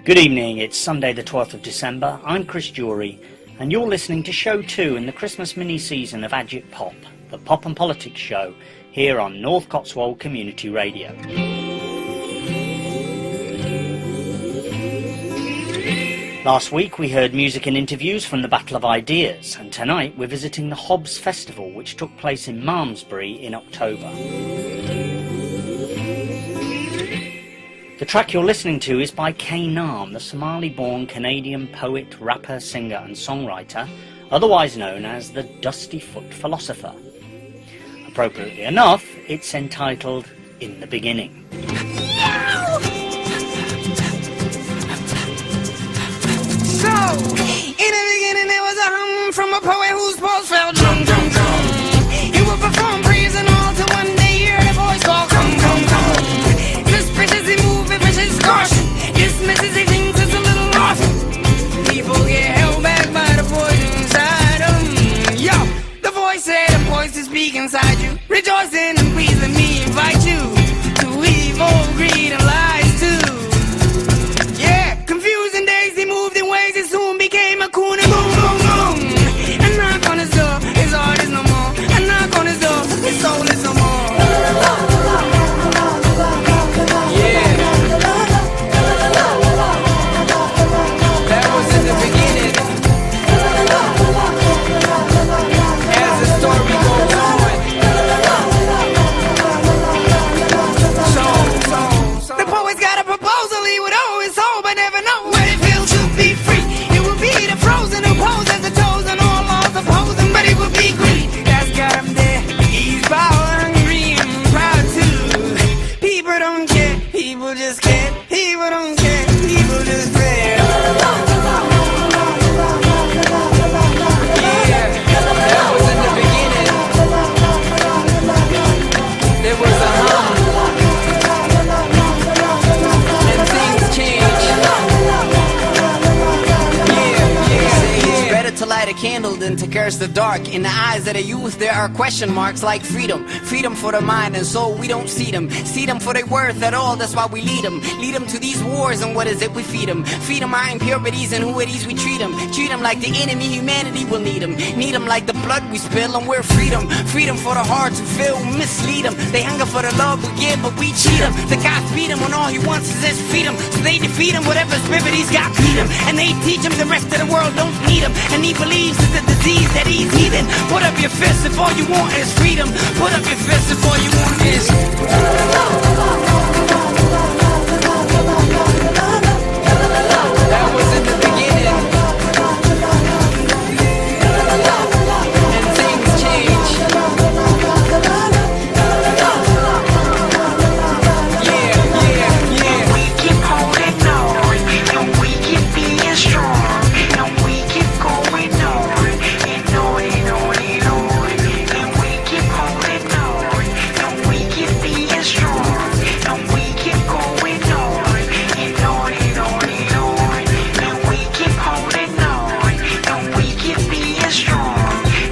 Good evening, it's Sunday the 12th of December, I'm Chris Jury, and you're listening to Show 2 in the Christmas mini-season of Agitpop, the pop and politics show, here on North Cotswold Community Radio. Last week we heard music and interviews from the Battle of Ideas, and tonight we're visiting the Hobbes Festival, which took place in Malmesbury in October. The track you're listening to is by Kainan, the Somali-born Canadian poet, rapper, singer and songwriter, otherwise known as the Dusty Foot Philosopher. Appropriately enough, it's entitled In the Beginning. So, in the beginning there was a hum from a poet whose pulse felt drum, drum, drum. He would perform praise and all till one day you heard a voice call, come, come, come. Suspiciously moved, vicious caution. Dismisses, he thinks it's a little lost. People get held back by the poison inside them. Yo, the voice said, I'm poised to speak inside you. Rejoicing and please let me invite you to evil, greed and lies too. Yeah, confusing days, he moved in ways, he soon became a coon and boom, boom, boom. And knock on his door, his heart is no more. And knock on his door, his soul is no more. Candle than to curse the dark. In the eyes of the youth there are question marks like freedom. Freedom for the mind and soul, we don't see them for their worth at all, that's why we lead them to these wars. And what is it we feed them our impurities, and who it is we treat them like the enemy. Humanity will need them like the blood we spill. And we're freedom for the heart to feel. We mislead them, they hunger for the love we give but we cheat them. The guys beat him when all he wants is his freedom, so they defeat him, whatever spirit he's got beat him. And they teach him the rest of the world don't need him, and he believes it's a disease that he's heathing. Put up your fist if all you want is freedom. Put up your fist if all you want is that was in the beginning, and things change. Yeah. We keep holding on, and we keep being strong, and we keep going on, and on and on and on. And we keep holding on, and we keep being strong, and we keep going on, and on and on and on. And we keep holding on, and we keep being strong,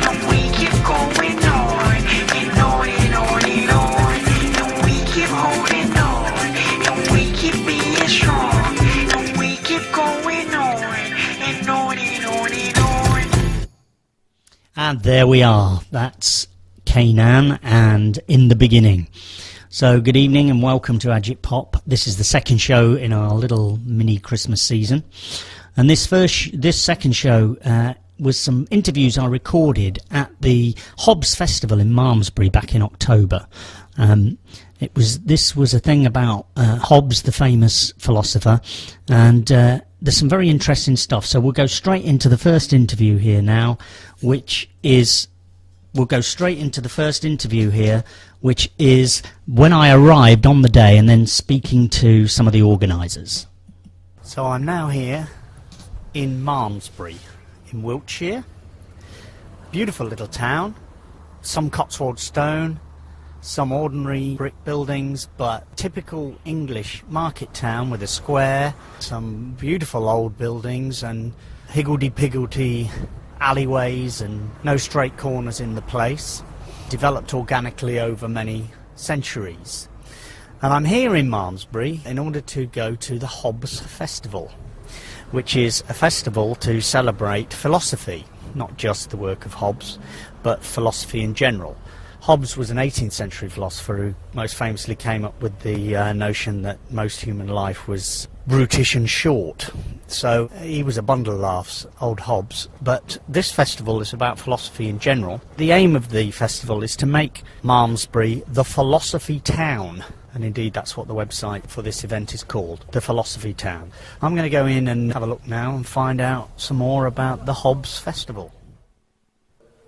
and we keep going on, and on and on and on. And we keep holding on, and we keep being strong, and we keep going on, and on and on and on. And there we are, that's Kainan and In the Beginning. So good evening and welcome to Agitpop. This is the second show in our little mini Christmas season. And this second show was some interviews I recorded at the Hobbes Festival in Malmesbury back in October. This was a thing about Hobbes, the famous philosopher, and there's some very interesting stuff. So we'll go straight into the first interview here now, which is when I arrived on the day and then speaking to some of the organisers. So I'm now here in Malmesbury in Wiltshire. Beautiful little town, some Cotswold stone, some ordinary brick buildings, but typical English market town with a square, some beautiful old buildings and higgledy-piggledy alleyways and no straight corners in the place, developed organically over many centuries. And I'm here in Malmesbury in order to go to the Hobbes Festival, which is a festival to celebrate philosophy, not just the work of Hobbes, but philosophy in general. Hobbes was an 18th century philosopher who most famously came up with the notion that most human life was brutish and short. So he was a bundle of laughs, old Hobbes. But this festival is about philosophy in general. The aim of the festival is to make Malmesbury the philosophy town. And indeed that's what the website for this event is called, the Philosophy Town. I'm going to go in and have a look now and find out some more about the Hobbes Festival.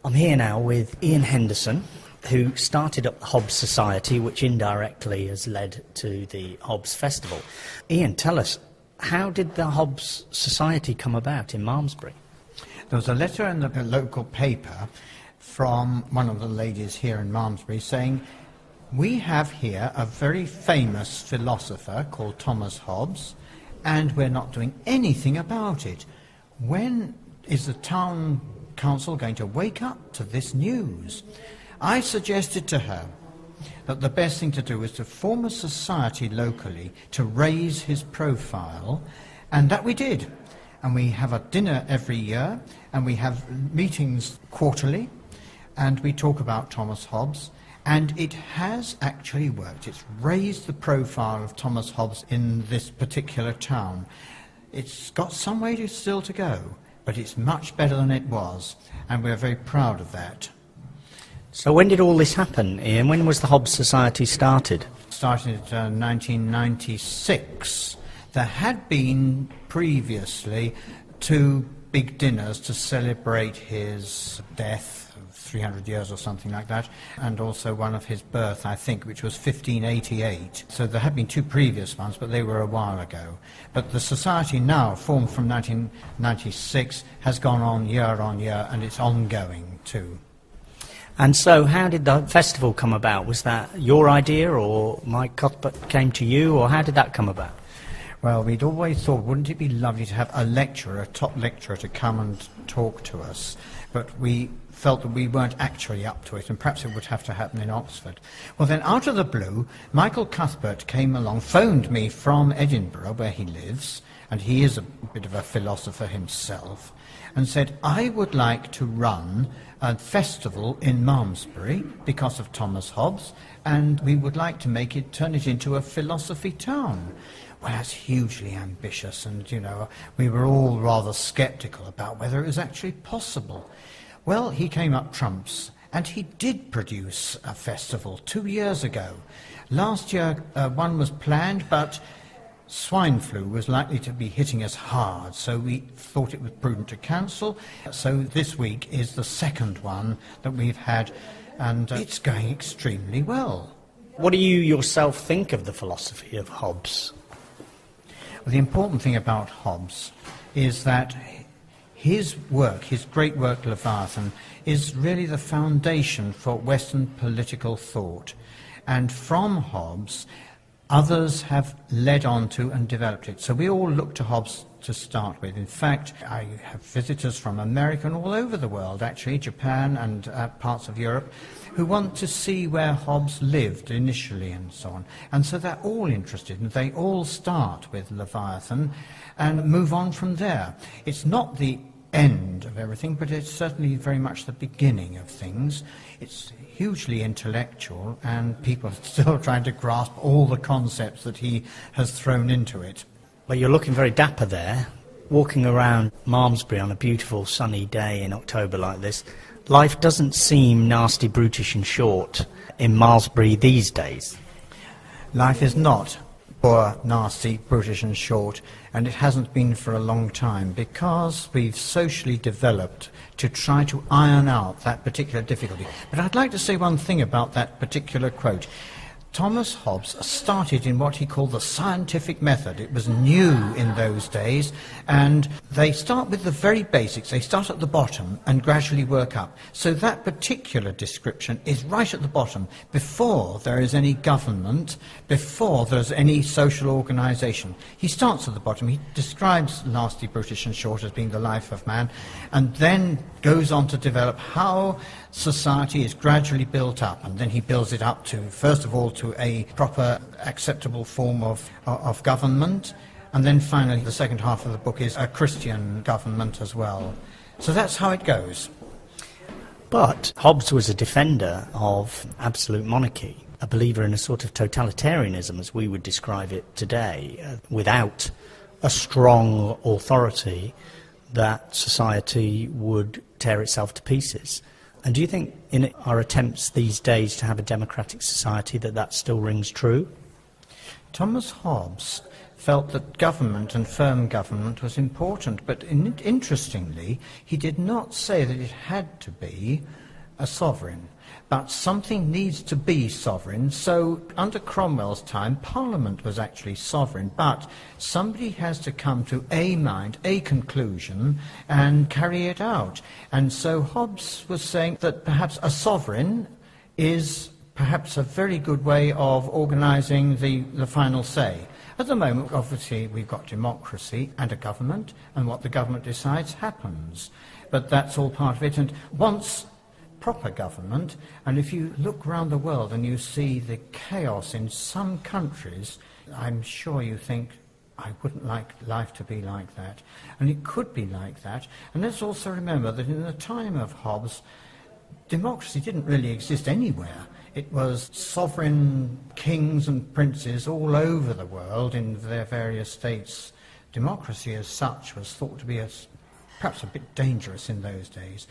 I'm here now with Ian Henderson, who started up the Hobbes Society, which indirectly has led to the Hobbes Festival. Ian, tell us, how did the Hobbes Society come about in Malmesbury? There was a letter in the local paper from one of the ladies here in Malmesbury saying, we have here a very famous philosopher called Thomas Hobbes, and we're not doing anything about it. When is the town council going to wake up to this news? I suggested to her that the best thing to do is to form a society locally to raise his profile, and that we did. And we have a dinner every year, and we have meetings quarterly, and we talk about Thomas Hobbes, and it has actually worked. It's raised the profile of Thomas Hobbes in this particular town. It's got some way still to go, but it's much better than it was, and we're very proud of that. So when did all this happen, Ian? When was the Hobbes Society started? Started in 1996. There had been previously 2 big dinners to celebrate his death, 300 years or something like that, and also one of his birth, I think, which was 1588. So there had been 2 previous ones, but they were a while ago. But the society now, formed from 1996, has gone on, and it's ongoing too. And so how did the festival come about? Was that your idea, or Mike Cuthbert came to you, or how did that come about? Well, we'd always thought, wouldn't it be lovely to have a lecturer, a top lecturer, to come and talk to us? But we felt that we weren't actually up to it, and perhaps it would have to happen in Oxford. Well, then, out of the blue, Michael Cuthbert came along, phoned me from Edinburgh, where he lives, and he is a bit of a philosopher himself, and said, I would like to run a festival in Malmesbury because of Thomas Hobbes, and we would like to turn it into a philosophy town. Well, that's hugely ambitious, and, we were all rather sceptical about whether it was actually possible. Well, he came up trumps, and he did produce a festival 2 years ago. Last year, one was planned, but swine flu was likely to be hitting us hard, so we thought it was prudent to cancel. So this week is the second one that we've had, and it's going extremely well. What do you yourself think of the philosophy of Hobbes? Well, the important thing about Hobbes is that his work, his great work Leviathan, is really the foundation for Western political thought. And from Hobbes, others have led on to and developed it. So we all look to Hobbes to start with. In fact, I have visitors from America and all over the world, actually, Japan and parts of Europe, who want to see where Hobbes lived initially and so on. And so they're all interested, and they all start with Leviathan and move on from there. It's not the end of everything, but it's certainly very much the beginning of things. It's hugely intellectual, and people are still trying to grasp all the concepts that he has thrown into it. Well, you're looking very dapper there, walking around Malmesbury on a beautiful sunny day in October like this. Life doesn't seem nasty, brutish and short in Malmesbury these days. Life is not poor, nasty, brutish and short, and it hasn't been for a long time, because we've socially developed to try to iron out that particular difficulty. But I'd like to say one thing about that particular quote. Thomas Hobbes started in what he called the scientific method. It was new in those days, and they start with the very basics. They start at the bottom and gradually work up. So that particular description is right at the bottom, before there is any government, before there's any social organisation. He starts at the bottom. He describes nasty, brutish and short as being the life of man, and then goes on to develop how society is gradually built up, and then he builds it up to, first of all, to to a proper, acceptable form of government. And then finally, the second half of the book is a Christian government as well. So that's how it goes. But Hobbes was a defender of absolute monarchy, a believer in a sort of totalitarianism, as we would describe it today, without a strong authority that society would tear itself to pieces. And do you think in our attempts these days to have a democratic society that still rings true? Thomas Hobbes felt that government and firm government was important, but interestingly, he did not say that it had to be a sovereign. But something needs to be sovereign, so under Cromwell's time, Parliament was actually sovereign, but somebody has to come to a mind, a conclusion, and carry it out. And so Hobbes was saying that perhaps a sovereign is perhaps a very good way of organising the final say. At the moment, obviously, we've got democracy and a government, and what the government decides happens. But that's all part of it, and once proper government, and if you look around the world and you see the chaos in some countries, I'm sure you think, I wouldn't like life to be like that. And it could be like that. And let's also remember that in the time of Hobbes, democracy didn't really exist anywhere. It was sovereign kings and princes all over the world in their various states. Democracy as such was thought to be perhaps a bit dangerous in those days.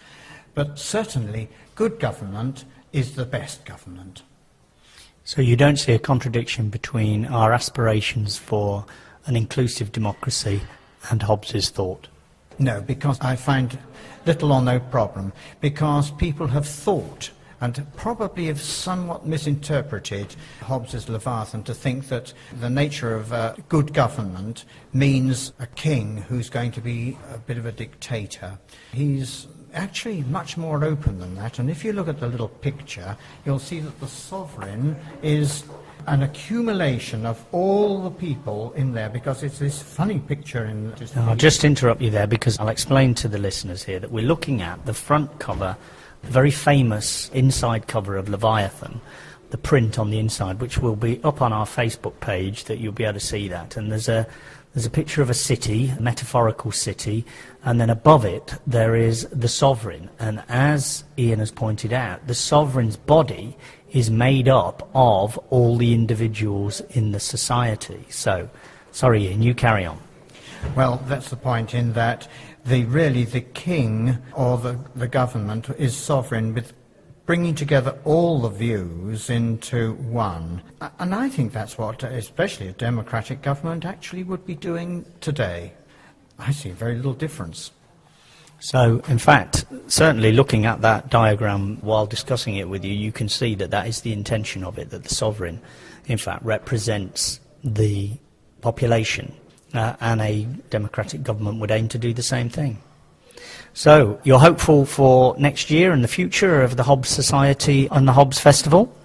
But certainly, good government is the best government. So you don't see a contradiction between our aspirations for an inclusive democracy and Hobbes's thought? No, because I find little or no problem, because people have thought and probably have somewhat misinterpreted Hobbes's Leviathan to think that the nature of good government means a king who's going to be a bit of a dictator. He's actually much more open than that, and if you look at the little picture, you'll see that the sovereign is an accumulation of all the people in there, because it's this funny picture in... I'll just interrupt you there, because I'll explain to the listeners here that we're looking at the front cover, the very famous inside cover of Leviathan, the print on the inside, which will be up on our Facebook page, that you'll be able to see that. And there's a picture of a city, a metaphorical city, and then above it there is the sovereign. And as Ian has pointed out, the sovereign's body is made up of all the individuals in the society. So, sorry Ian, you carry on. Well, that's the point, in that the king or the government is sovereign, with bringing together all the views into one. And I think that's what especially a democratic government actually would be doing today. I see very little difference. So, in fact, certainly looking at that diagram while discussing it with you, you can see that that is the intention of it, that the sovereign, in fact, represents the population, and a democratic government would aim to do the same thing. So, you're hopeful for next year and the future of the Hobbes Society and the Hobbes Festival?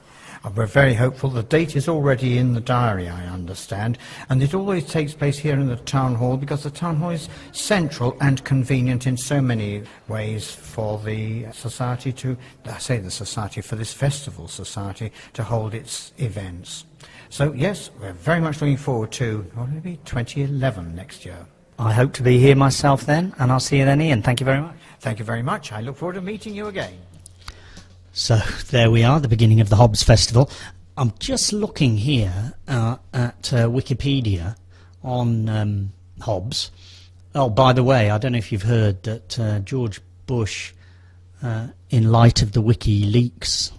We're very hopeful. The date is already in the diary, I understand, and it always takes place here in the town hall, because the town hall is central and convenient in so many ways for the society to, I say the society, for this festival society to hold its events. So yes, we're very much looking forward to, what will it be, 2011 next year. I hope to be here myself then, and I'll see you then, Ian. Thank you very much. Thank you very much. I look forward to meeting you again. So there we are, the beginning of the Hobbes Festival. I'm just looking here at Wikipedia on Hobbes. Oh, by the way, I don't know if you've heard that George Bush, in light of the WikiLeaks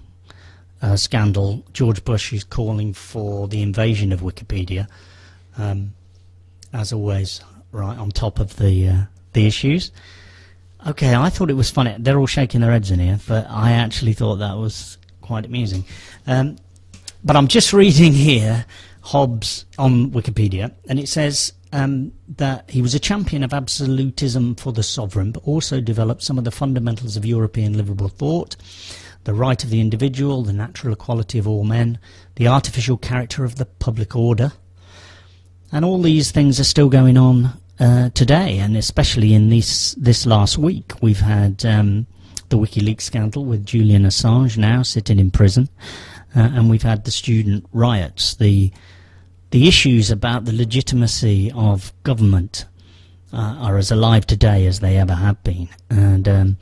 scandal, George Bush is calling for the invasion of Wikipedia. As always, right on top of the issues. Okay, I thought it was funny. They're all shaking their heads in here, but I actually thought that was quite amusing. But I'm just reading here Hobbes on Wikipedia, and it says that he was a champion of absolutism for the sovereign, but also developed some of the fundamentals of European liberal thought: the right of the individual, the natural equality of all men, the artificial character of the public order. And all these things are still going on today, and especially in this last week. We've had the WikiLeaks scandal with Julian Assange now sitting in prison. and we've had the student riots. The issues about the legitimacy of government are as alive today as they ever have been. And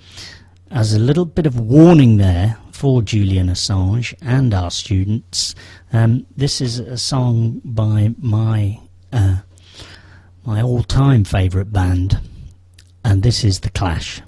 as a little bit of warning there for Julian Assange and our students, this is a song by my all-time favourite band, and this is The Clash.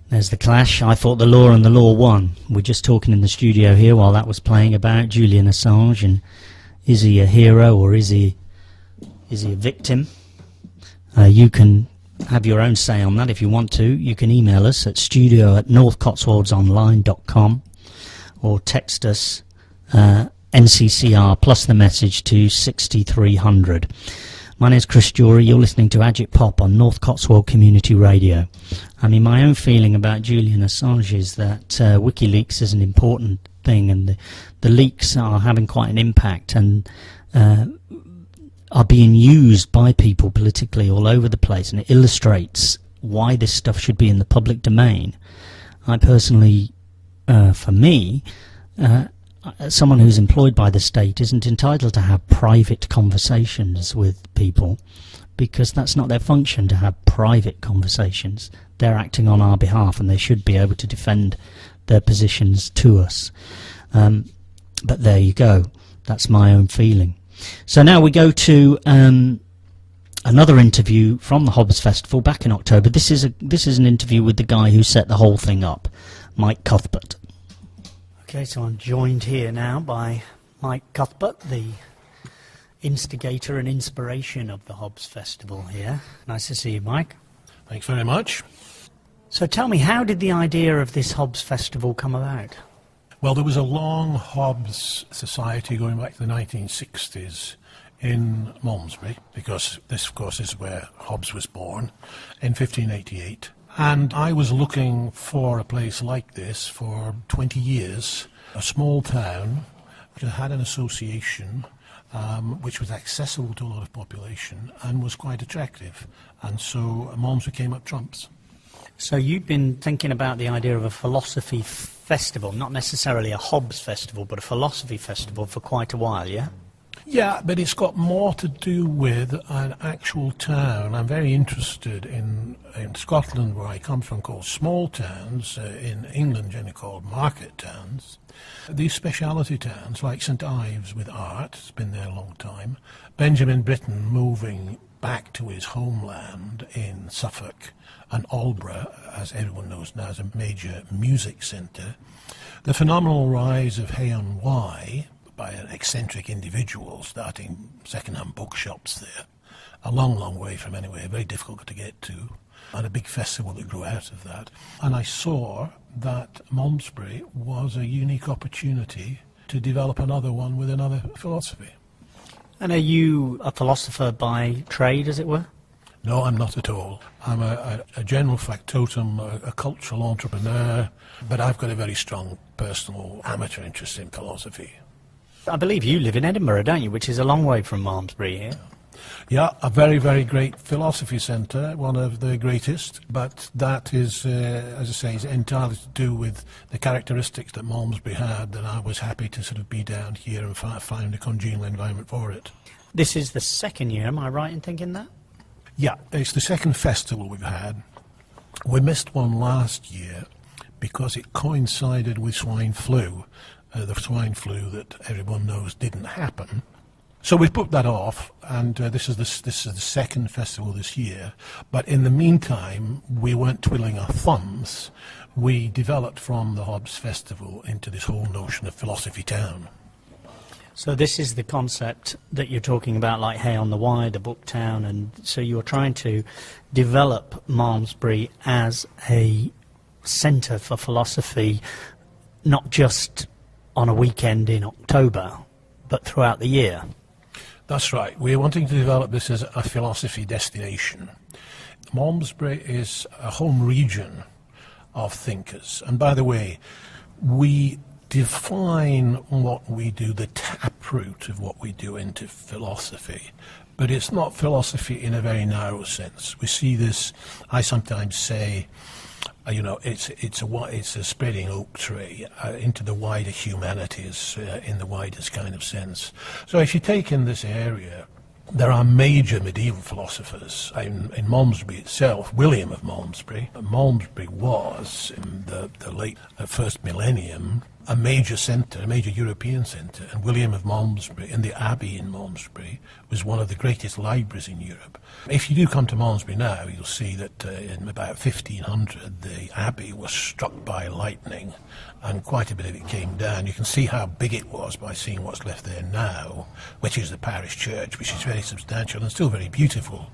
There's The Clash, I Fought the Law and the Law Won. We're just talking in the studio here while that was playing about Julian Assange and is he a hero or is he a victim? You can have your own say on that if you want to. You can email us at studio@northcotswoldsonline.com or text us NCCR plus the message to 6300. My name's Chris Jory, you're listening to Agitpop on North Cotswold Community Radio. I mean, my own feeling about Julian Assange is that WikiLeaks is an important thing, and the leaks are having quite an impact and are being used by people politically all over the place, and it illustrates why this stuff should be in the public domain. I personally, for me, someone who's employed by the state isn't entitled to have private conversations with people, because that's not their function to have private conversations. They're acting on our behalf and they should be able to defend their positions to us. But there you go, that's my own feeling. So now we go to another interview from the Hobbes Festival back in October. This is an interview with the guy who set the whole thing up, Mike Cuthbert. Okay, so I'm joined here now by Mike Cuthbert, the instigator and inspiration of the Hobbes Festival here. Nice to see you, Mike. Thanks very much. So tell me, how did the idea of this Hobbes Festival come about? Well, there was a long Hobbes society going back to the 1960s in Malmesbury, because this, of course, is where Hobbes was born, in 1588. And I was looking for a place like this for 20 years, a small town that had an association which was accessible to a lot of population and was quite attractive. And so Malmesbury came up trumps. So you've been thinking about the idea of a philosophy festival, not necessarily a Hobbes festival, but a philosophy festival for quite a while, yeah? Yeah, but it's got more to do with an actual town. I'm very interested in Scotland, where I come from, called small towns, in England generally called market towns. These speciality towns, like St Ives with art, it's been there a long time. Benjamin Britten moving back to his homeland in Suffolk, and Aldeburgh, as everyone knows now, is a major music centre. The phenomenal rise of Hay-on-Wye by an eccentric individual starting second-hand bookshops there, a long, long way from anywhere, very difficult to get to, and a big festival that grew out of that. And I saw that Malmesbury was a unique opportunity to develop another one with another philosophy. And are you a philosopher by trade, as it were? No, I'm not at all. I'm a general factotum, a cultural entrepreneur, but I've got a very strong personal amateur interest in philosophy. I believe you live in Edinburgh, don't you, which is a long way from Malmesbury here? Yeah, a very, very great philosophy centre, one of the greatest, but that is, as I say, is entirely to do with the characteristics that Malmesbury had, and I was happy to sort of be down here and find a congenial environment for it. This is the second year, am I right in thinking that? Yeah, it's the second festival we've had. We missed one last year because it coincided with swine flu. The swine flu that everyone knows didn't happen. So we put that off, and this is the second festival this year. But in the meantime, we weren't twiddling our thumbs. We developed from the Hobbes Festival into this whole notion of philosophy town. So this is the concept that you're talking about, like Hay-on-Wye, the book town, and so you're trying to develop Malmesbury as a centre for philosophy, not just on a weekend in October, but throughout the year. That's right. We're wanting to develop this as a philosophy destination. Malmesbury is a home region of thinkers. And by the way, we define what we do, the taproot of what we do, into philosophy. But it's not philosophy in a very narrow sense. We see this, I sometimes say, it's a spreading oak tree into the wider humanities in the widest kind of sense. So if you take in this area, there are major medieval philosophers. In Malmesbury itself, William of Malmesbury. Malmesbury was, in the late first millennium, a major centre, a major European centre, and William of Malmesbury and the Abbey in Malmesbury was one of the greatest libraries in Europe. If you do come to Malmesbury now, you'll see that in about 1500 the Abbey was struck by lightning and quite a bit of it came down. You can see how big it was by seeing what's left there now, which is the parish church, which is very substantial and still very beautiful.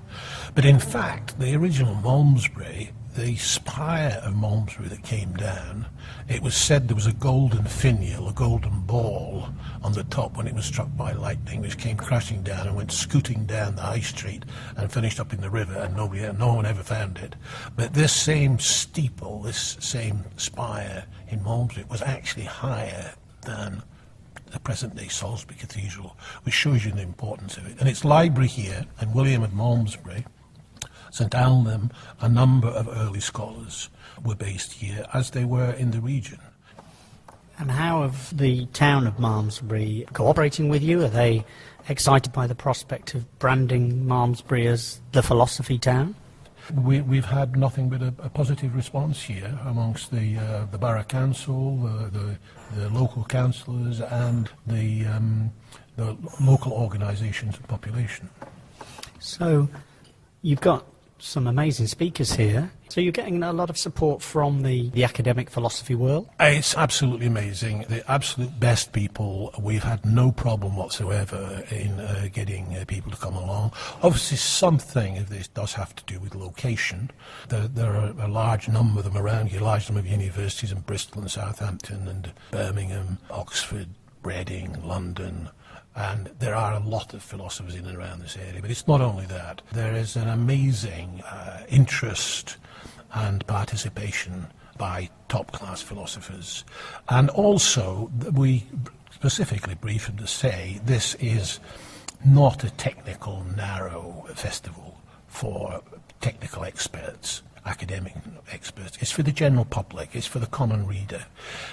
But in fact, the original Malmesbury, the spire of Malmesbury that came down, it was said there was a golden finial, a golden ball on the top when it was struck by lightning, which came crashing down and went scooting down the high street and finished up in the river, and no one ever found it. But this same steeple, this same spire in Malmesbury was actually higher than the present-day Salisbury Cathedral, which shows you the importance of it. And its library here, and William of Malmesbury, St Alnham, a number of early scholars were based here, as they were in the region. And how have the town of Malmesbury cooperating with you? Are they excited by the prospect of branding Malmesbury as the philosophy town? We've had nothing but a positive response here amongst the borough council, the local councillors, and the local organisations and population. So you've got some amazing speakers here. So you're getting a lot of support from the academic philosophy world? It's absolutely amazing. The absolute best people. We've had no problem whatsoever in getting people to come along. Obviously, something of this does have to do with location. There are a large number of them around here, a large number of universities in Bristol and Southampton and Birmingham, Oxford, Reading, London. And there are a lot of philosophers in and around this area. But it's not only that. There is an amazing interest and participation by top-class philosophers. And also, we specifically briefed them to say this is not a technical, narrow festival for technical experts, academic experts. It's for the general public, it's for the common reader.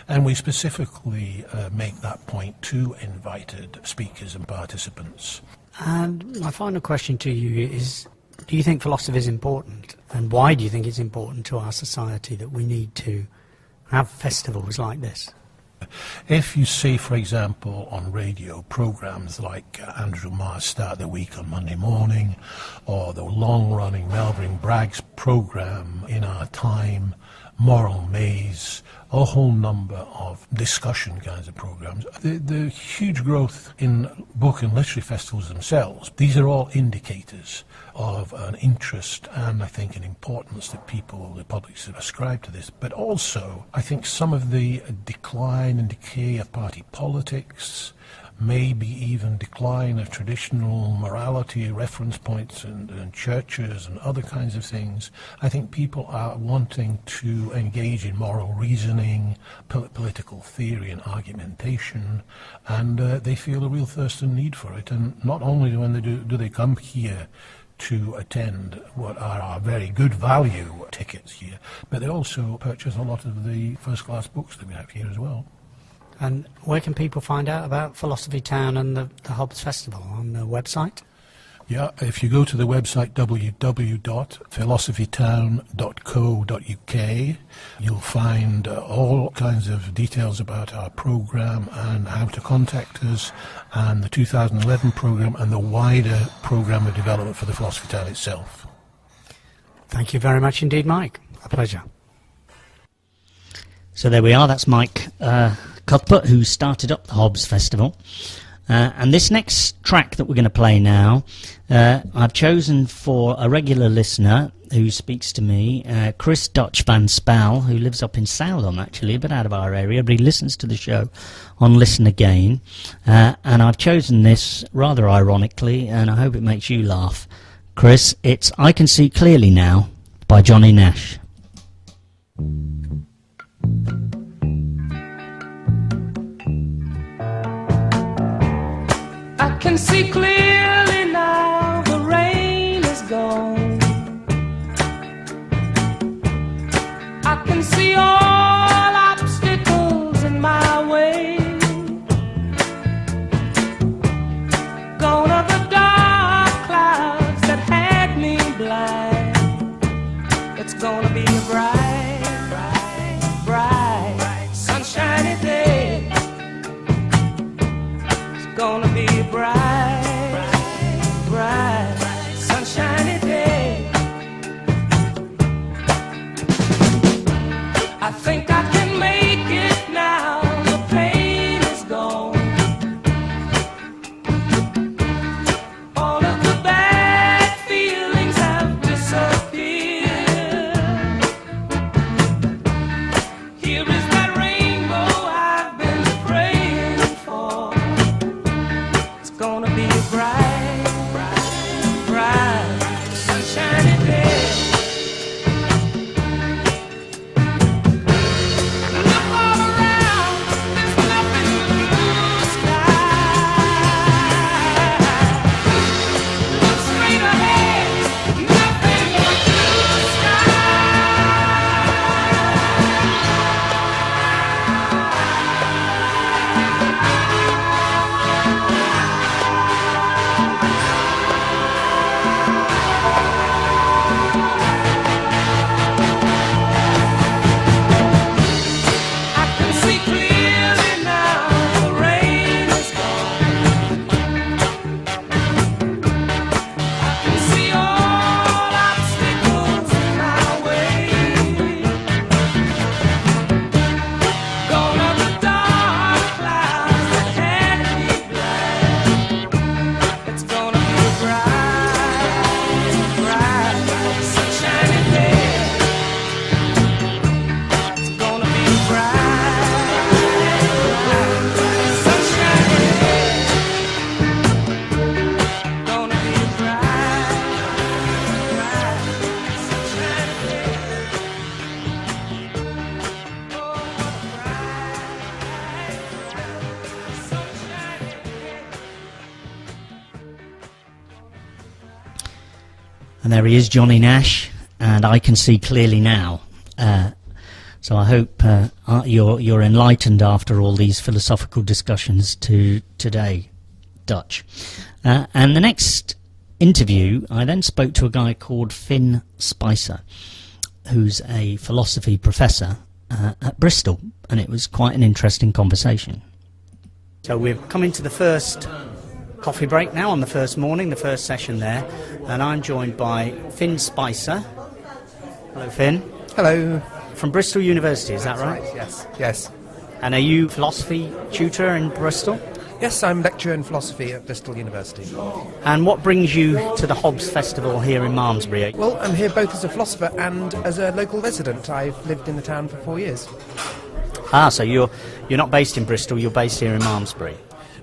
And we specifically make that point to invited speakers and participants. And my final question to you is, do you think philosophy is important? And why do you think it's important to our society that we need to have festivals like this? If you see, for example, on radio programs like Andrew Marr's Start the Week on Monday morning, or the long-running Melvin Bragg's program In Our Time, Moral Maze, a whole number of discussion kinds of programs. The huge growth in book and literary festivals themselves, these are all indicators of an interest and I think an importance that people, the public, ascribe to this. But also, I think some of the decline and decay of party politics, maybe even decline of traditional morality reference points and churches and other kinds of things. I think people are wanting to engage in moral reasoning, political theory and argumentation, and they feel a real thirst and need for it. And not only do they come here to attend what are our very good value tickets here, but they also purchase a lot of the first-class books that we have here as well. And where can people find out about Philosophy Town and the Hobbes Festival? On the website? Yeah, if you go to the website www.philosophytown.co.uk, you'll find all kinds of details about our program and how to contact us, and the 2011 program and the wider program of development for the Philosophy Town itself. Thank you very much indeed, Mike. A pleasure. So there we are, that's Mike Cuthbert, who started up the Hobbes Festival. And this next track that we're going to play now, I've chosen for a regular listener who speaks to me, Chris Dutch Van Spal, who lives up in Sailham, actually, a bit out of our area, but he listens to the show on Listen Again. And I've chosen this rather ironically, and I hope it makes you laugh. Chris, it's I Can See Clearly Now by Johnny Nash. I can see clearly now, the rain is gone. I can see all obstacles in my way. Gone are the dark clouds that had me blind. It's gonna be a bright, sunshiny day. It's gonna be bright. And there he is, Johnny Nash, and I can see clearly now. So I hope you're enlightened after all these philosophical discussions today, Dutch. And the next interview, I then spoke to a guy called Finn Spicer, who's a philosophy professor at Bristol, and it was quite an interesting conversation. So we've come into the first coffee break now on the first morning, the first session there, and I'm joined by Finn Spicer. Hello, Finn. Hello. From Bristol University, is that right? Yes. And are you philosophy tutor in Bristol? Yes, I'm lecturer in philosophy at Bristol University. And what brings you to the Hobbes Festival here in Malmesbury? Well, I'm here both as a philosopher and as a local resident. I've lived in the town for 4 years. So you're not based in Bristol, you're based here in Malmesbury.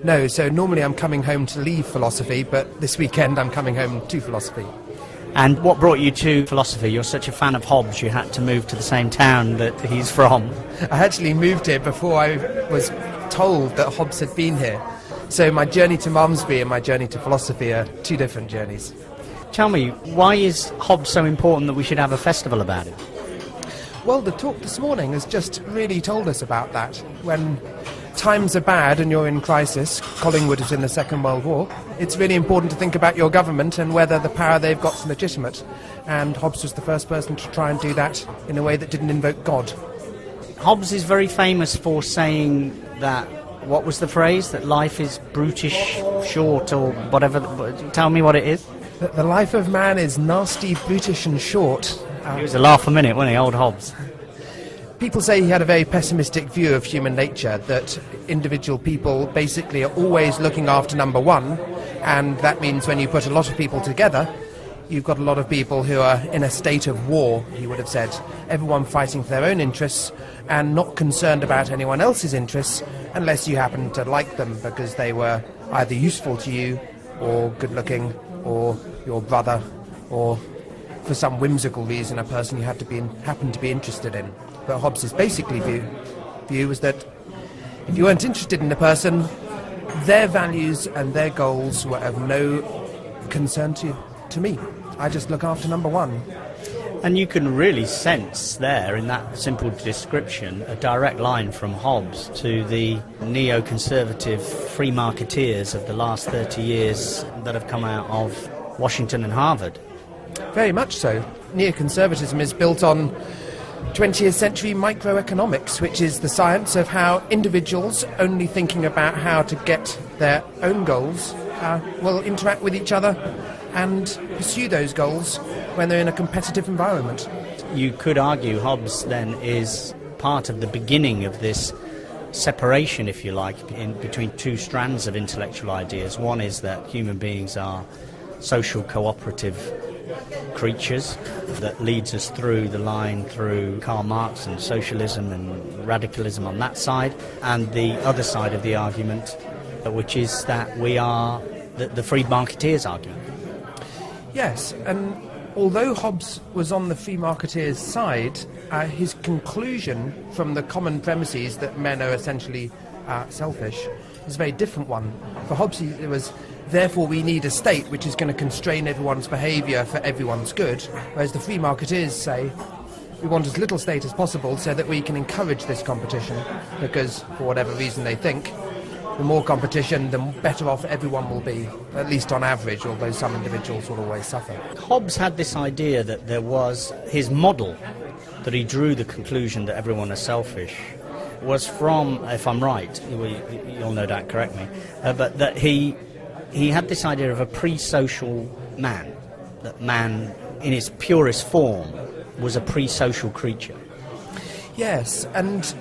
No, so normally I'm coming home to leave philosophy, but this weekend I'm coming home to philosophy. And what brought you to philosophy? You're such a fan of Hobbes, you had to move to the same town that he's from. I actually moved here before I was told that Hobbes had been here. So my journey to Malmesbury and my journey to philosophy are two different journeys. Tell me, why is Hobbes so important that we should have a festival about it? Well, the talk this morning has just really told us about that. When times are bad and you're in crisis, Collingwood is in the Second World War, it's really important to think about your government and whether the power they've got is legitimate. And Hobbes was the first person to try and do that in a way that didn't invoke God. Hobbes is very famous for saying that, what was the phrase? That life is brutish, short, or whatever. Tell me what it is. The life of man is nasty, brutish and short. He was a laugh a minute, wasn't he, old Hobbes? People say he had a very pessimistic view of human nature, that individual people basically are always looking after number one, and that means when you put a lot of people together, you've got a lot of people who are in a state of war, he would have said. Everyone fighting for their own interests and not concerned about anyone else's interests unless you happen to like them because they were either useful to you or good-looking or your brother or for some whimsical reason a person you happen to be interested in. But Hobbes' basically view was that if you weren't interested in a person, their values and their goals were of no concern to me. I just look after number one. And you can really sense there in that simple description a direct line from Hobbes to the neoconservative free marketeers of the last 30 years that have come out of Washington and Harvard. Very much so. Neoconservatism is built on 20th century microeconomics, which is the science of how individuals only thinking about how to get their own goals will interact with each other and pursue those goals when they're in a competitive environment. You could argue Hobbes then is part of the beginning of this separation, if you like, between two strands of intellectual ideas. One is that human beings are social cooperative creatures that leads us through the line through Karl Marx and socialism and radicalism on that side, and the other side of the argument, which is that we are the free marketeers argument. Yes, and although Hobbes was on the free marketeers' side, his conclusion from the common premises that men are essentially selfish is a very different one. For Hobbes, it was, therefore we need a state which is going to constrain everyone's behaviour for everyone's good, whereas the free marketeers say we want as little state as possible so that we can encourage this competition, because for whatever reason they think the more competition, the better off everyone will be, at least on average, although some individuals will always suffer. Hobbes had this idea that there was his model, that he drew the conclusion that everyone is selfish, was from, if I'm right, you'll no doubt correct me, but that he had this idea of a pre-social man, that man in its purest form was a pre-social creature. Yes, and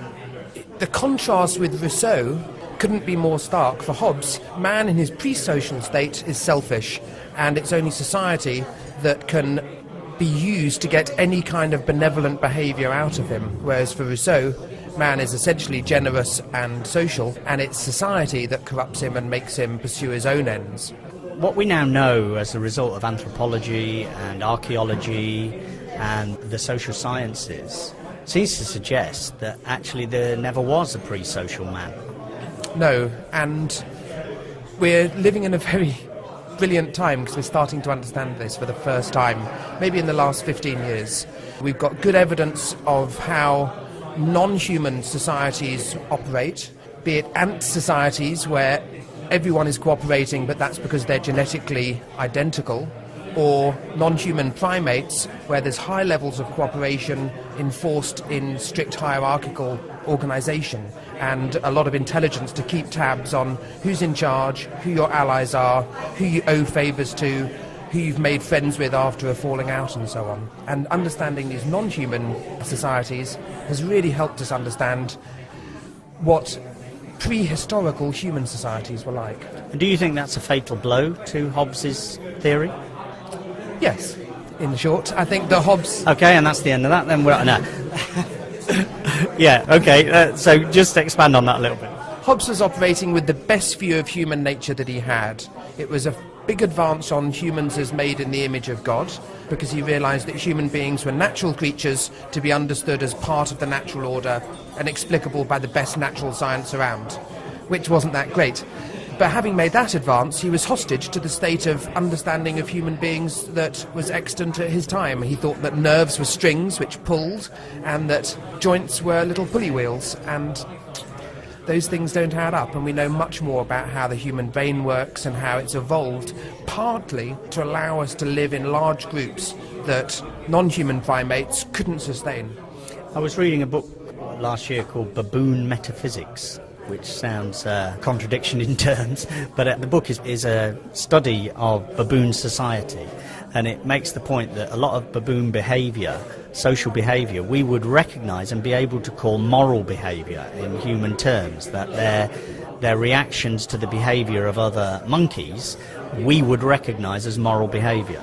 the contrast with Rousseau couldn't be more stark. For Hobbes, man in his pre-social state is selfish, and it's only society that can be used to get any kind of benevolent behaviour out of him, whereas for Rousseau, man is essentially generous and social, and it's society that corrupts him and makes him pursue his own ends. What we now know as a result of anthropology and archaeology and the social sciences seems to suggest that actually there never was a pre-social man. No, and we're living in a very brilliant time because we're starting to understand this for the first time, maybe in the last 15 years. We've got good evidence of how non-human societies operate, be it ant societies where everyone is cooperating but that's because they're genetically identical, or non-human primates where there's high levels of cooperation enforced in strict hierarchical organisation and a lot of intelligence to keep tabs on who's in charge, who your allies are, who you owe favours to, who you've made friends with after a falling out and so on. And understanding these non-human societies has really helped us understand what prehistorical human societies were like. And do you think that's a fatal blow to Hobbes's theory? Yes, in short. I think the Hobbes... Okay, and that's the end of that then. No. Yeah, okay, so just expand on that a little bit. Hobbes was operating with the best view of human nature that he had. It was a big advance on humans as made in the image of God, because he realised that human beings were natural creatures to be understood as part of the natural order and explicable by the best natural science around, which wasn't that great. But having made that advance, he was hostage to the state of understanding of human beings that was extant at his time. He thought that nerves were strings which pulled, and that joints were little pulley wheels, and those things don't add up. And we know much more about how the human brain works and how it's evolved, partly to allow us to live in large groups that non-human primates couldn't sustain. I was reading a book last year called Baboon Metaphysics, which sounds a contradiction in terms, but the book is a study of baboon society, and it makes the point that a lot of baboon behaviour, social behaviour, we would recognise and be able to call moral behaviour in human terms, that their reactions to the behaviour of other monkeys we would recognise as moral behaviour.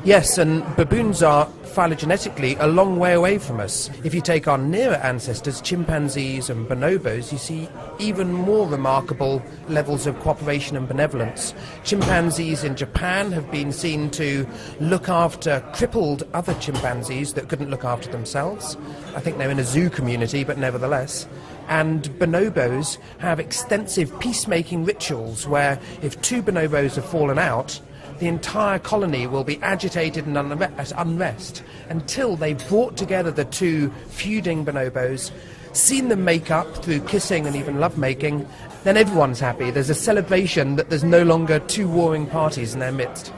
Yes, and baboons are phylogenetically a long way away from us. If you take our nearer ancestors, chimpanzees and bonobos, you see even more remarkable levels of cooperation and benevolence. Chimpanzees in Japan have been seen to look after crippled other chimpanzees that couldn't look after themselves. I think they're in a zoo community, but nevertheless. And bonobos have extensive peacemaking rituals where if two bonobos have fallen out, the entire colony will be agitated and at unrest until they've brought together the two feuding bonobos, seen them make up through kissing and even lovemaking. Then everyone's happy. There's a celebration that there's no longer two warring parties in their midst.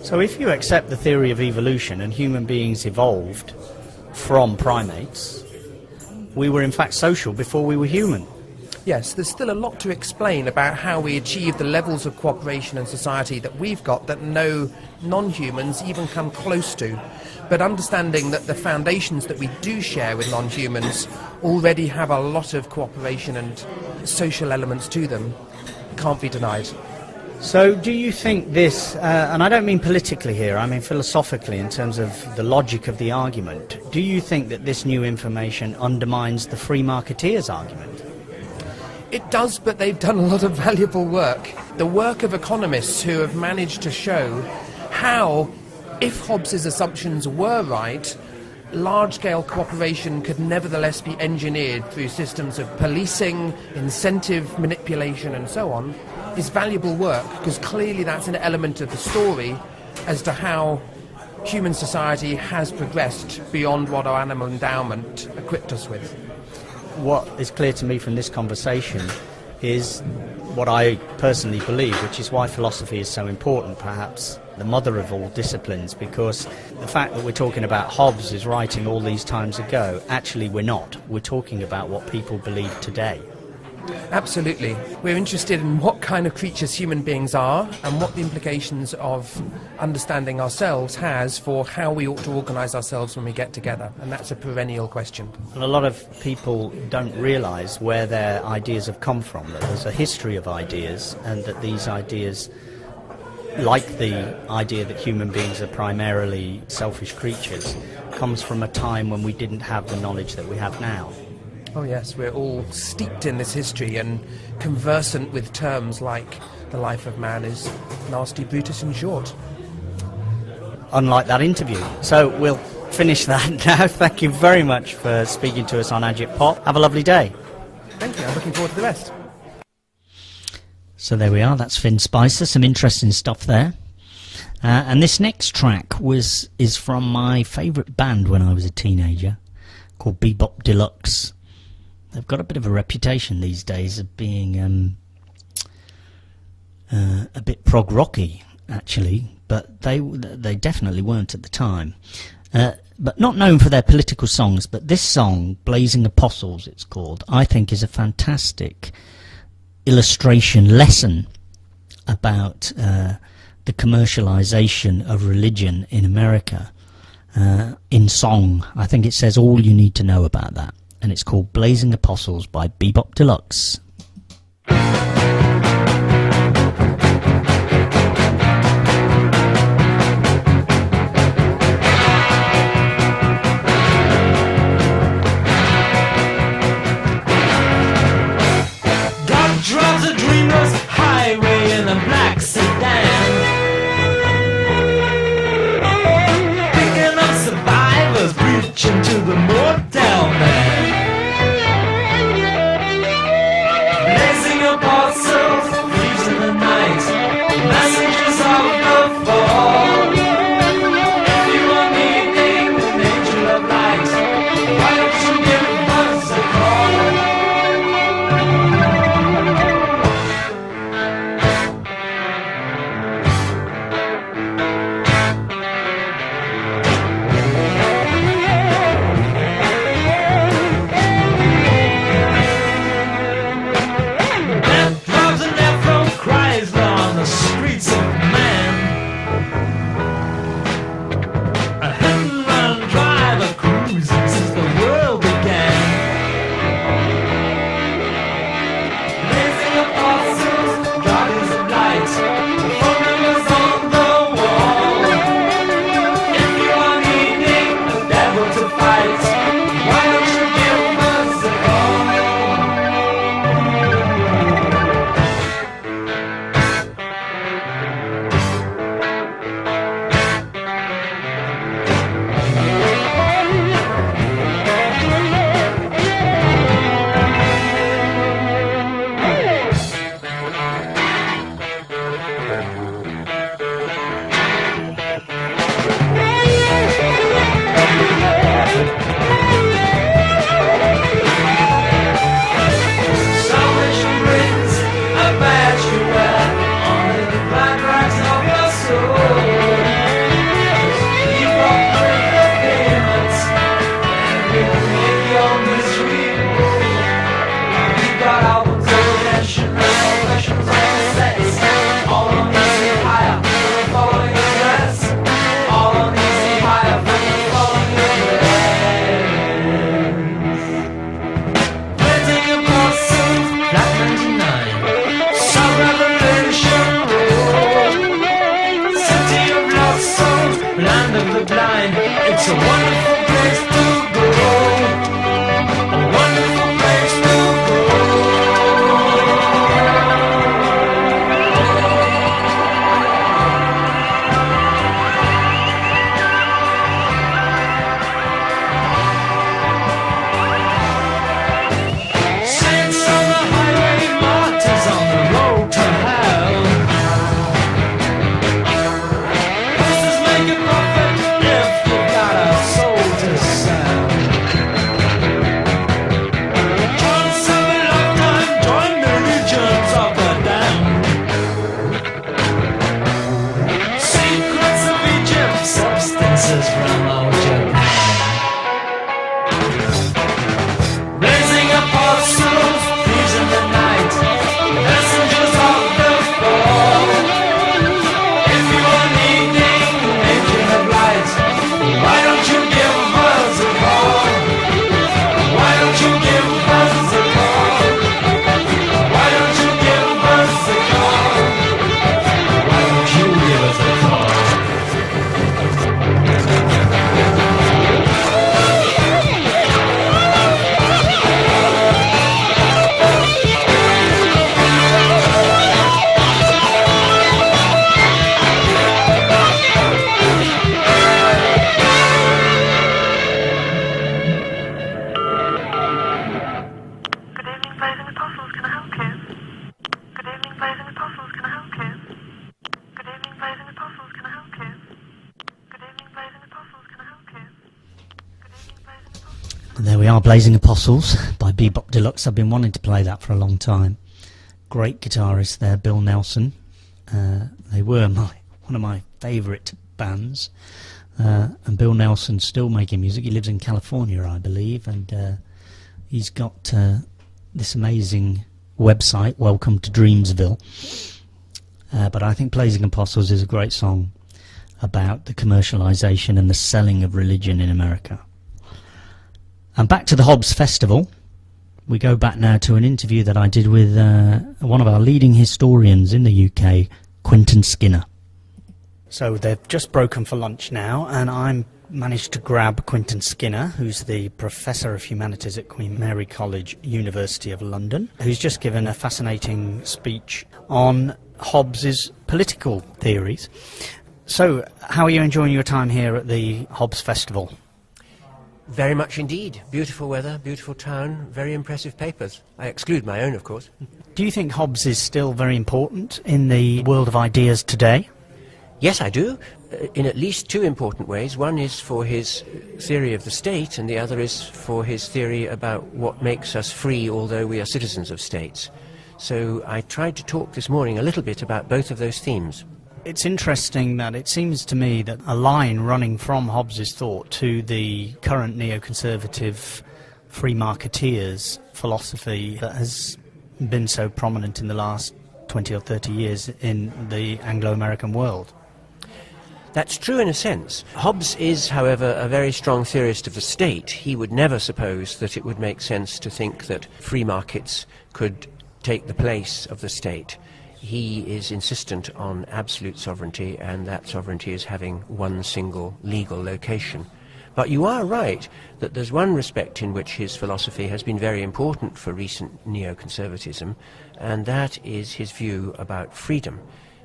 So if you accept the theory of evolution and human beings evolved from primates, we were in fact social before we were human. Yes, there's still a lot to explain about how we achieve the levels of cooperation in society that we've got that no non-humans even come close to. But understanding that the foundations that we do share with non-humans already have a lot of cooperation and social elements to them can't be denied. So do you think this, and I don't mean politically here, I mean philosophically in terms of the logic of the argument, do you think that this new information undermines the free marketeers argument? It does, but they've done a lot of valuable work. The work of economists who have managed to show how, if Hobbes's assumptions were right, large-scale cooperation could nevertheless be engineered through systems of policing, incentive manipulation and so on, is valuable work, because clearly that's an element of the story as to how human society has progressed beyond what our animal endowment equipped us with. What is clear to me from this conversation is what I personally believe, which is why philosophy is so important, perhaps the mother of all disciplines, because the fact that we're talking about Hobbes is writing all these times ago, actually we're not. We're talking about what people believe today. Absolutely. We're interested in what kind of creatures human beings are and what the implications of understanding ourselves has for how we ought to organise ourselves when we get together. And that's a perennial question. And a lot of people don't realise where their ideas have come from, that there's a history of ideas, and that these ideas, like the idea that human beings are primarily selfish creatures, comes from a time when we didn't have the knowledge that we have now. Oh yes, we're all steeped in this history and conversant with terms like the life of man is nasty, Brutus and short. Unlike that interview. So we'll finish that now. Thank you very much for speaking to us on Agitpop. Have a lovely day. Thank you, I'm looking forward to the rest. So there we are, that's Finn Spicer, some interesting stuff there. And this next track is from my favourite band when I was a teenager, called Bebop Deluxe. They've got a bit of a reputation these days of being a bit prog rocky, actually, but they definitely weren't at the time. But not known for their political songs, but this song, Blazing Apostles it's called, I think is a fantastic illustration lesson about the commercialization of religion in America in song. I think it says all you need to know about that, and it's called Blazing Apostles by Bebop Deluxe. Drives a dreamless highway in a black sedan, picking up survivors, preaching to the mortal man. Blazing apostles, thieves in the night, messengers of the fall. If you are needing an angel of light, why don't you give us a call? It's a wonderful place to go. A wonderful place to saints on the highway, martyrs on the road to hell. This is making profit if you've got a soul to sell. There we are, Blazing Apostles by Bebop Deluxe. I've been wanting to play that for a long time. Great guitarist there, Bill Nelson. They were one of my favourite bands. And Bill Nelson's still making music. He lives in California, I believe, and he's got this amazing website, Welcome to Dreamsville. But I think Blazing Apostles is a great song about the commercialisation and the selling of religion in America. And back to the Hobbes Festival. We go back now to an interview that I did with one of our leading historians in the UK, Quentin Skinner. So they've just broken for lunch now, and I'm managed to grab Quentin Skinner, who's the Professor of Humanities at Queen Mary College, University of London, who's just given a fascinating speech on Hobbes's political theories. So, how are you enjoying your time here at the Hobbes Festival? Very much indeed. Beautiful weather, beautiful town, very impressive papers. I exclude my own, of course. Do you think Hobbes is still very important in the world of ideas today? Yes, I do, in at least two important ways. One is for his theory of the state, and the other is for his theory about what makes us free, although we are citizens of states. So I tried to talk this morning a little bit about both of those themes. It's interesting that it seems to me that a line running from Hobbes's thought to the current neoconservative free marketeers philosophy that has been so prominent in the last 20 or 30 years in the Anglo-American world. That's true in a sense. Hobbes is, however, a very strong theorist of the state. He would never suppose that it would make sense to think that free markets could take the place of the state. He is insistent on absolute sovereignty, and that sovereignty is having one single legal location. But you are right that there's one respect in which his philosophy has been very important for recent neoconservatism, and that is his view about freedom,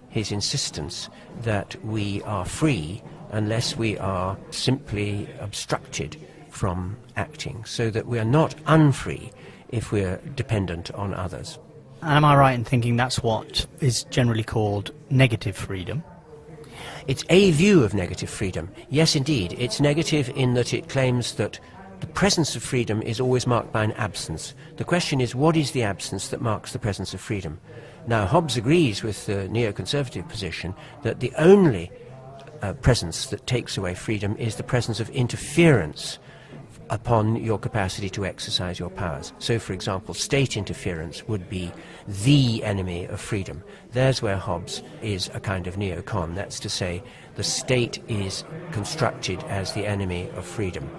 his insistence that we are free unless we are simply obstructed from acting, so that we are not unfree if we are dependent on others. Am I right in thinking that's what is generally called negative freedom? It's a view of negative freedom. Yes, indeed. It's negative in that it claims that the presence of freedom is always marked by an absence. The question is, what is the absence that marks the presence of freedom? Now, Hobbes agrees with the neoconservative position that the only presence that takes away freedom is the presence of interference upon your capacity to exercise your powers. So, for example, state interference would be the enemy of freedom. There's where Hobbes is a kind of neocon. That's to say, the state is constructed as the enemy of freedom.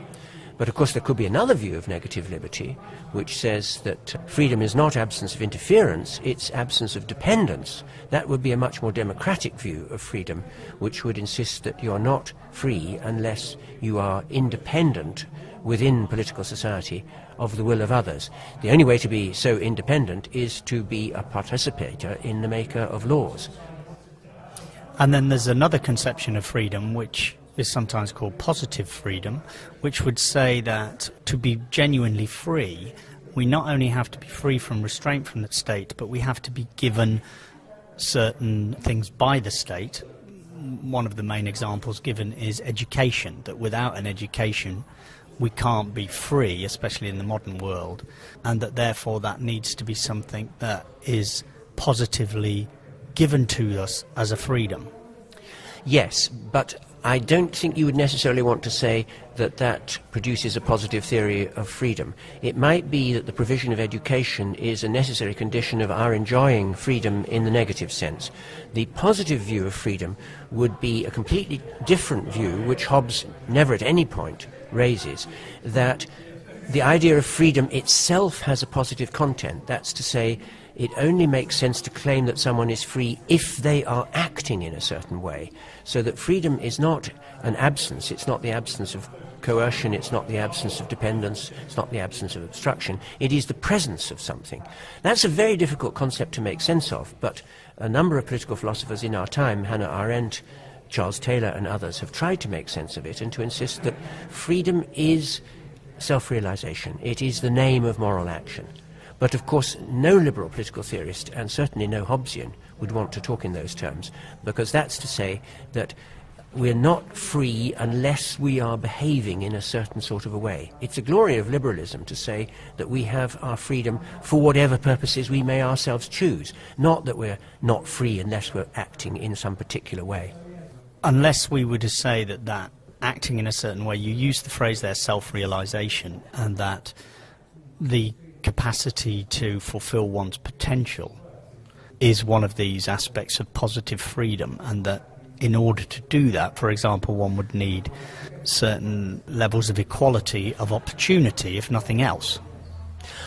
But of course there could be another view of negative liberty, which says that freedom is not absence of interference, it's absence of dependence. That would be a much more democratic view of freedom, which would insist that you are not free unless you are independent within political society of the will of others. The only way to be so independent is to be a participator in the maker of laws. And then there's another conception of freedom which is sometimes called positive freedom, which would say that to be genuinely free, we not only have to be free from restraint from the state, but we have to be given certain things by the state. One of the main examples given is education, that without an education we can't be free, especially in the modern world, and that therefore that needs to be something that is positively given to us as a freedom. Yes, but I don't think you would necessarily want to say that that produces a positive theory of freedom. It might be that the provision of education is a necessary condition of our enjoying freedom in the negative sense. The positive view of freedom would be a completely different view, which Hobbes never at any point raises, that the idea of freedom itself has a positive content. That's to say, it only makes sense to claim that someone is free if they are acting in a certain way. So that freedom is not an absence, it's not the absence of coercion, it's not the absence of dependence, it's not the absence of obstruction, it is the presence of something. That's a very difficult concept to make sense of, but a number of political philosophers in our time, Hannah Arendt, Charles Taylor and others, have tried to make sense of it and to insist that freedom is self-realization, it is the name of moral action. But of course no liberal political theorist, and certainly no Hobbesian, would want to talk in those terms, because that's to say that we're not free unless we are behaving in a certain sort of a way. It's the glory of liberalism to say that we have our freedom for whatever purposes we may ourselves choose, not that we're not free unless we're acting in some particular way. Unless we were to say that acting in a certain way, you use the phrase there, self-realization, and that the capacity to fulfill one's potential is one of these aspects of positive freedom, and that in order to do that, for example, one would need certain levels of equality of opportunity, if nothing else.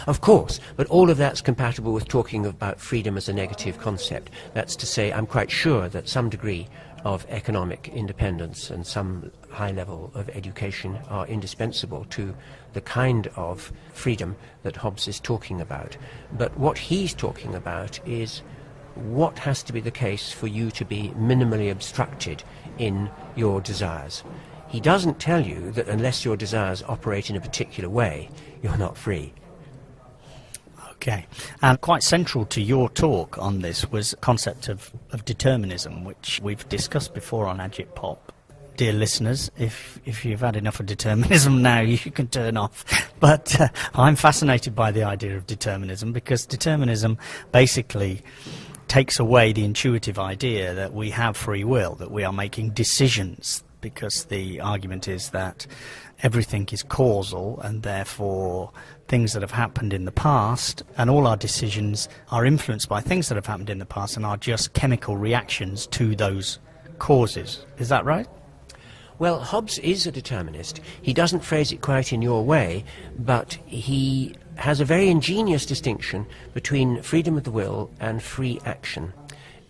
Of course, but all of that's compatible with talking about freedom as a negative concept. That's to say, I'm quite sure that some degree of economic independence and some high level of education are indispensable to the kind of freedom that Hobbes is talking about. But what he's talking about is what has to be the case for you to be minimally obstructed in your desires. He doesn't tell you that unless your desires operate in a particular way, you're not free. Okay. And quite central to your talk on this was the concept of determinism, which we've discussed before on Agitpop. Dear listeners, if you've had enough of determinism now, you can turn off. But I'm fascinated by the idea of determinism, because determinism basically takes away the intuitive idea that we have free will, that we are making decisions, because the argument is that everything is causal, and therefore things that have happened in the past and all our decisions are influenced by things that have happened in the past and are just chemical reactions to those causes. Is that right? Well, Hobbes is a determinist. He doesn't phrase it quite in your way, but he has a very ingenious distinction between freedom of the will and free action.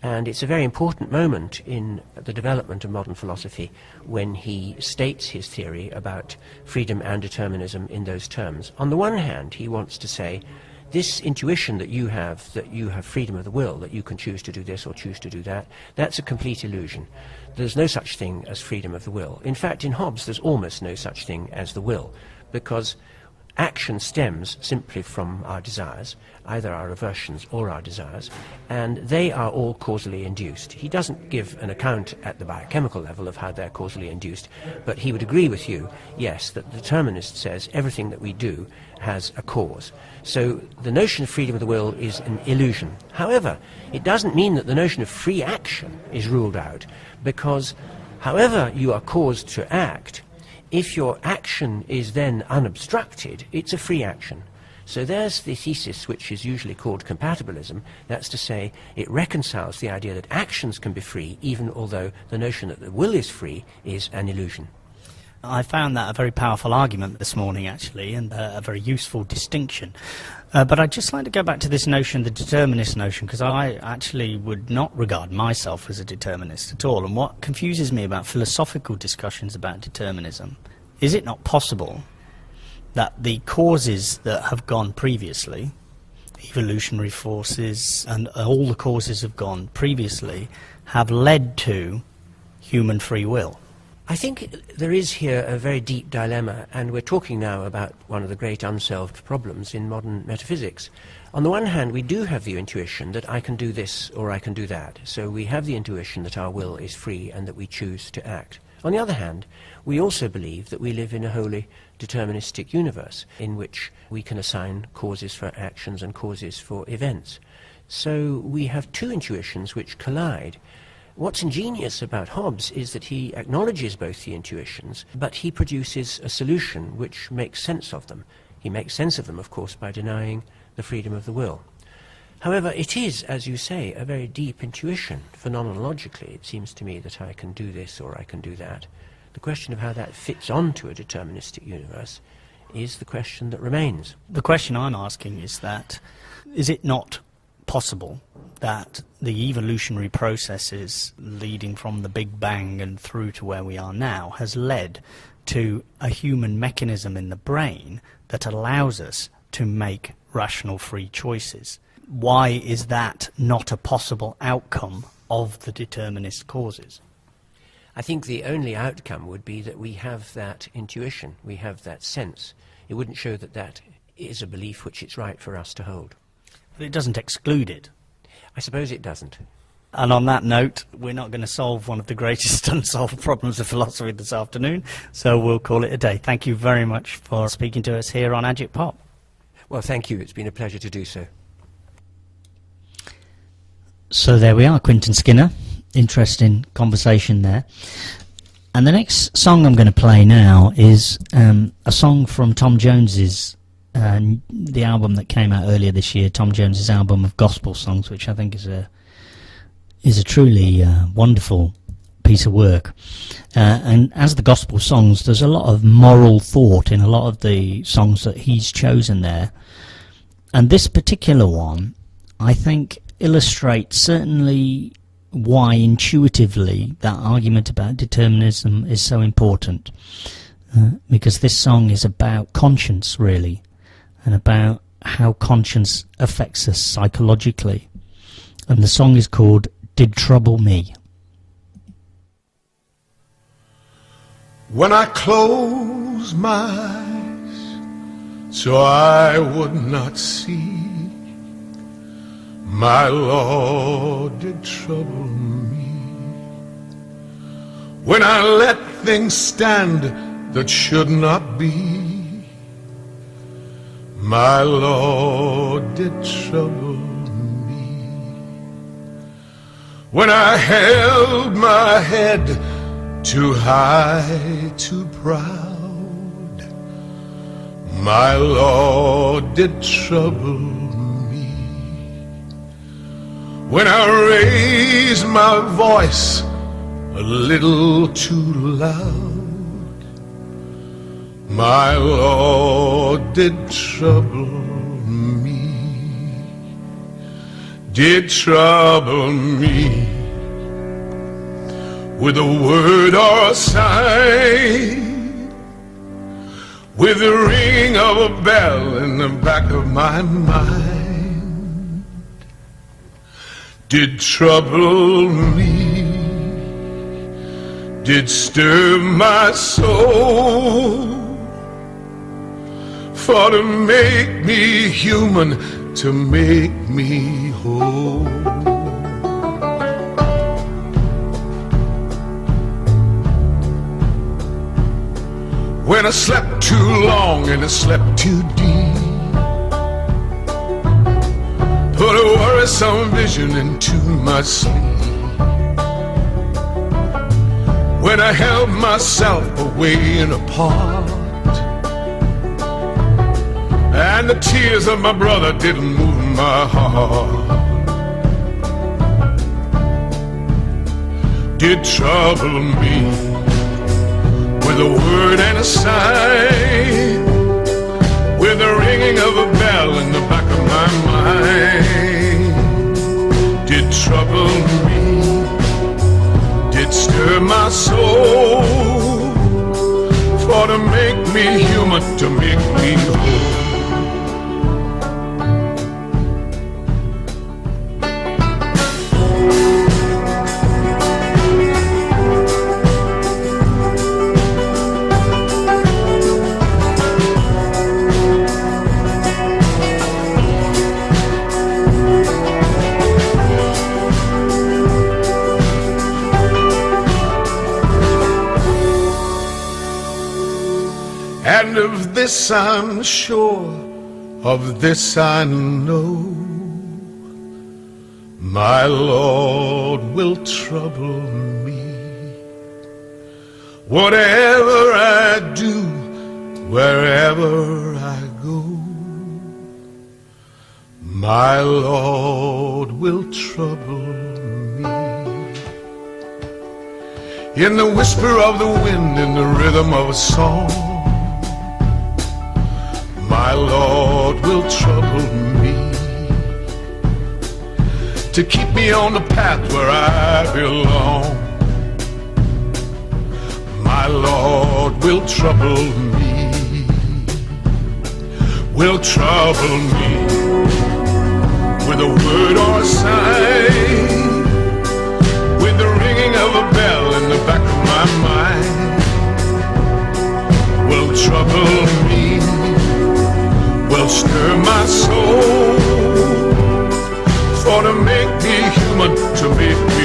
And it's a very important moment in the development of modern philosophy when he states his theory about freedom and determinism in those terms. On the one hand, he wants to say, this intuition that you have freedom of the will, that you can choose to do this or choose to do that, that's a complete illusion. There's no such thing as freedom of the will. In fact, in Hobbes, there's almost no such thing as the will, because action stems simply from our desires, either our aversions or our desires, and they are all causally induced. He doesn't give an account at the biochemical level of how they're causally induced, but he would agree with you, yes, that the determinist says everything that we do has a cause. So the notion of freedom of the will is an illusion. However, it doesn't mean that the notion of free action is ruled out, because however you are caused to act, if your action is then unobstructed, it's a free action. So there's the thesis which is usually called compatibilism. That's to say, it reconciles the idea that actions can be free, even although the notion that the will is free is an illusion. I found that a very powerful argument this morning, actually, and a very useful distinction. But I'd just like to go back to this notion, the determinist notion, because I actually would not regard myself as a determinist at all. And what confuses me about philosophical discussions about determinism, is it not possible that the causes that have gone previously, evolutionary forces and all the causes have gone previously, have led to human free will? I think there is here a very deep dilemma, and we're talking now about one of the great unsolved problems in modern metaphysics. On the one hand, we do have the intuition that I can do this or I can do that. So we have the intuition that our will is free and that we choose to act. On the other hand, we also believe that we live in a wholly deterministic universe in which we can assign causes for actions and causes for events. So we have two intuitions which collide. What's ingenious about Hobbes is that he acknowledges both the intuitions, but he produces a solution which makes sense of them. He makes sense of them, of course, by denying the freedom of the will. However, it is, as you say, a very deep intuition. Phenomenologically, it seems to me that I can do this or I can do that. The question of how that fits onto a deterministic universe is the question that remains. The question I'm asking is that, is it not possible that the evolutionary processes leading from the Big Bang and through to where we are now has led to a human mechanism in the brain that allows us to make rational free choices? Why is that not a possible outcome of the determinist causes? I think the only outcome would be that we have that intuition, we have that sense. It wouldn't show that that is a belief which it's right for us to hold. But it doesn't exclude it. I suppose it doesn't. And on that note, we're not going to solve one of the greatest unsolved problems of philosophy this afternoon, so we'll call it a day. Thank you very much for speaking to us here on Agitpop. Well, thank you. It's been a pleasure to do so. So there we are, Quentin Skinner. Interesting conversation there. And the next song I'm going to play now is a song from Tom Jones's, the album that came out earlier this year, Tom Jones's album of gospel songs, which I think is a truly wonderful piece of work. And as the gospel songs, there's a lot of moral thought in a lot of the songs that he's chosen there. And this particular one, I think, illustrates certainly why intuitively that argument about determinism is so important. Because this song is about conscience, really, and about how conscience affects us psychologically. And the song is called Did Trouble Me. When I close my eyes so I would not see, my Lord did trouble me. When I let things stand that should not be, my Lord did trouble me. When I held my head too high, too proud, my Lord did trouble me. When I raised my voice a little too loud, my Lord did trouble me, did trouble me. With a word or a sign, with the ring of a bell in the back of my mind, did trouble me, did stir my soul, for to make me human, to make me whole. When I slept too long and I slept too deep, put a worrisome vision into my sleep. When I held myself away and apart, and the tears of my brother didn't move my heart, did trouble me. With a word and a sign, with the ringing of a bell in the back of my mind, did trouble me, did stir my soul, for to make me human, to make me whole. And of this I'm sure, of this I know, my Lord will trouble me. Whatever I do, wherever I go, my Lord will trouble me. In the whisper of the wind, in the rhythm of a song, my Lord will trouble me, to keep me on the path where I belong. My Lord will trouble me, will trouble me, with a word or a sign, with the ringing of a bell in the back of my mind, will trouble me, will stir my soul, for to make me human, to make me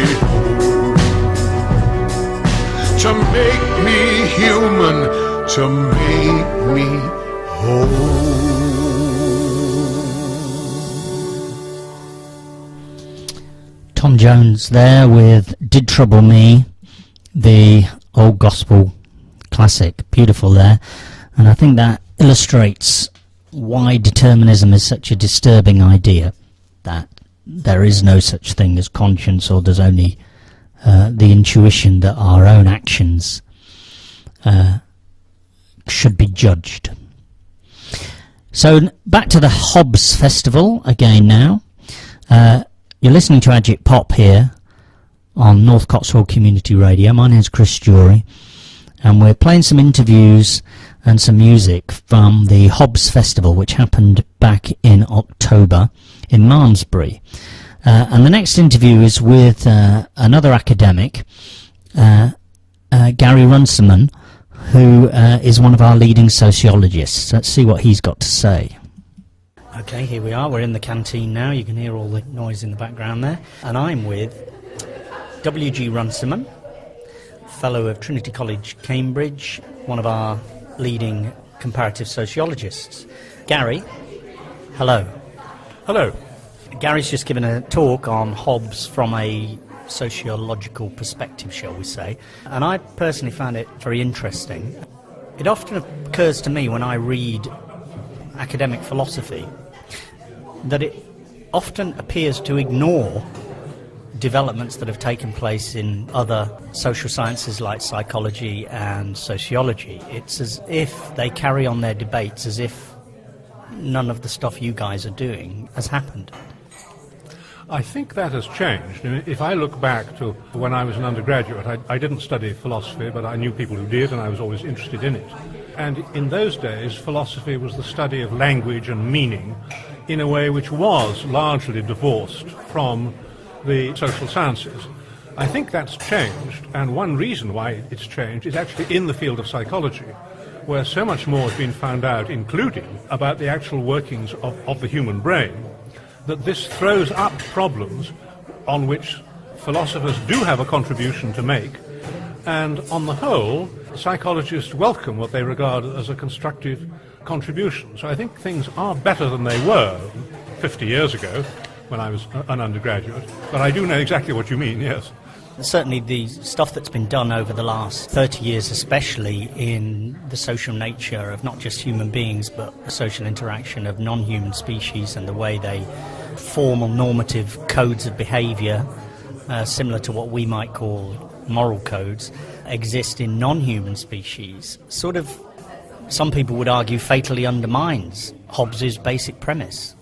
human to make me whole. Tom Jones there with Did Trouble Me, the old gospel classic. Beautiful there. And I think that illustrates why determinism is such a disturbing idea, that there is no such thing as conscience, or there's only the intuition that our own actions should be judged. So back to the Hobbes Festival again now. You're listening to Agitpop here on North Cotswold Community Radio. My name's Chris Jury, and we're playing some interviews and some music from the Hobbes Festival, which happened back in October in Malmesbury. And the next interview is with another academic, Gary Runciman, who is one of our leading sociologists. Let's see what he's got to say. Okay, here we are. We're in the canteen now. You can hear all the noise in the background there. And I'm with W.G. Runciman, Fellow of Trinity College, Cambridge, one of our leading comparative sociologists. Gary, hello. Hello. Gary's just given a talk on Hobbes from a sociological perspective, shall we say, and I personally found it very interesting. It often occurs to me when I read academic philosophy that it often appears to ignore developments that have taken place in other social sciences like psychology and sociology. It's as if they carry on their debates as if none of the stuff you guys are doing has happened. I think that has changed. If I look back to when I was an undergraduate, I didn't study philosophy, but I knew people who did, and I was always interested in it. And in those days, philosophy was the study of language and meaning in a way which was largely divorced from the social sciences. I think that's changed, and one reason why it's changed is actually in the field of psychology, where so much more has been found out, including about the actual workings of the human brain, that this throws up problems on which philosophers do have a contribution to make, and on the whole, psychologists welcome what they regard as a constructive contribution. So I think things are better than they were 50 years ago when I was an undergraduate, but I do know exactly what you mean, yes. Certainly the stuff that's been done over the last 30 years, especially in the social nature of not just human beings, but the social interaction of non-human species and the way they formal normative codes of behaviour, similar to what we might call moral codes, exist in non-human species, sort of, some people would argue, fatally undermines Hobbes' basic premise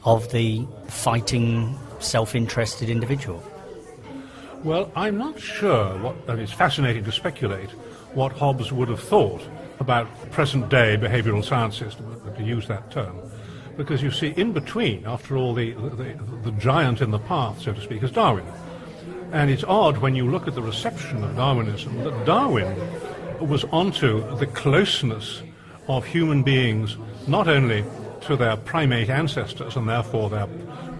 of the fighting, self-interested individual. Well, I'm not sure and it's fascinating to speculate what Hobbes would have thought about present-day behavioural sciences, to use that term. Because you see, in between, after all, the giant in the path, so to speak, is Darwin. And it's odd when you look at the reception of Darwinism that Darwin was onto the closeness of human beings, not only to their primate ancestors and therefore their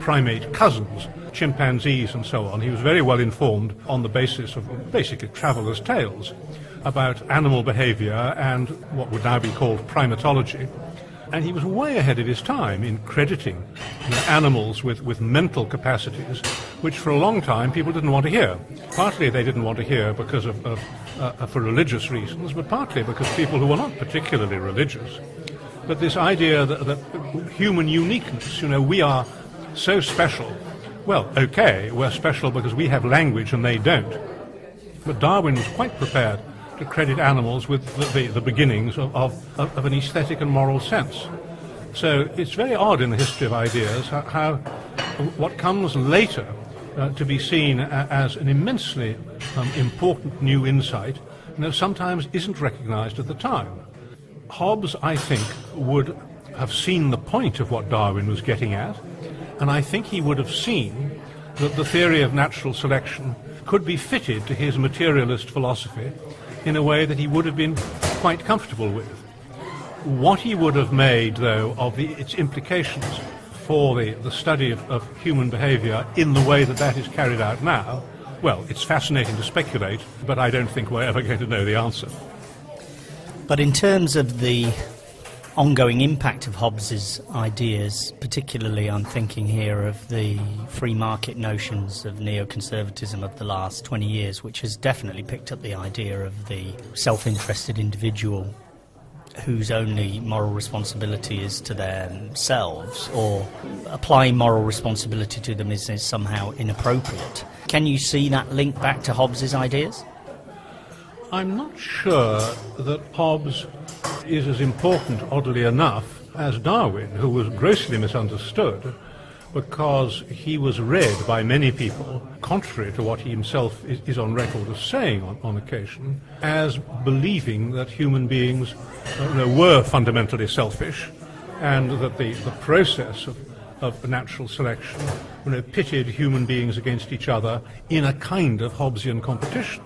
primate cousins, chimpanzees and so on. He was very well informed on the basis of basically traveller's tales about animal behaviour and what would now be called primatology. And he was way ahead of his time in crediting animals with mental capacities, which for a long time people didn't want to hear. Partly they didn't want to hear because for religious reasons, but partly because people who were not particularly religious. But this idea that human uniqueness, we are so special. Well, okay, we're special because we have language and they don't. But Darwin was quite prepared to credit animals with the beginnings of an aesthetic and moral sense. So it's very odd in the history of ideas how what comes later to be seen as an immensely important new insight, sometimes isn't recognized at the time. Hobbes, I think, would have seen the point of what Darwin was getting at, and I think he would have seen that the theory of natural selection could be fitted to his materialist philosophy in a way that he would have been quite comfortable with. What he would have made, though, of its implications for the study of human behavior in the way that is carried out now, well, it's fascinating to speculate, but I don't think we're ever going to know the answer. But in terms of the ongoing impact of Hobbes's ideas, particularly I'm thinking here of the free market notions of neoconservatism of the last 20 years, which has definitely picked up the idea of the self-interested individual whose only moral responsibility is to themselves, or applying moral responsibility to them is somehow inappropriate. Can you see that link back to Hobbes's ideas? I'm not sure that Hobbes is as important, oddly enough, as Darwin, who was grossly misunderstood because he was read by many people, contrary to what he himself is on record as saying on occasion, as believing that human beings were fundamentally selfish, and that the process of natural selection pitted human beings against each other in a kind of Hobbesian competition.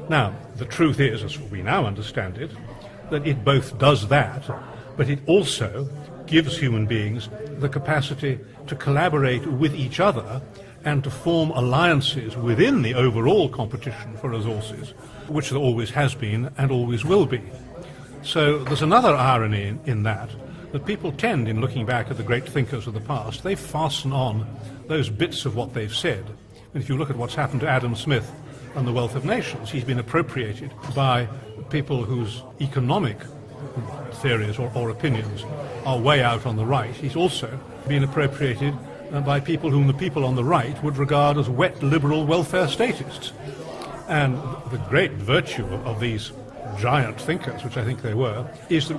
Now, the truth is, as we now understand it, that it both does that, but it also gives human beings the capacity to collaborate with each other and to form alliances within the overall competition for resources, which there always has been and always will be. So there's another irony in that people tend, in looking back at the great thinkers of the past, they fasten on those bits of what they've said. And if you look at what's happened to Adam Smith and the Wealth of Nations, he's been appropriated by people whose economic theories or opinions are way out on the right. He's also been appropriated by people whom the people on the right would regard as wet liberal welfare statists. And the great virtue of these giant thinkers, which I think they were, is that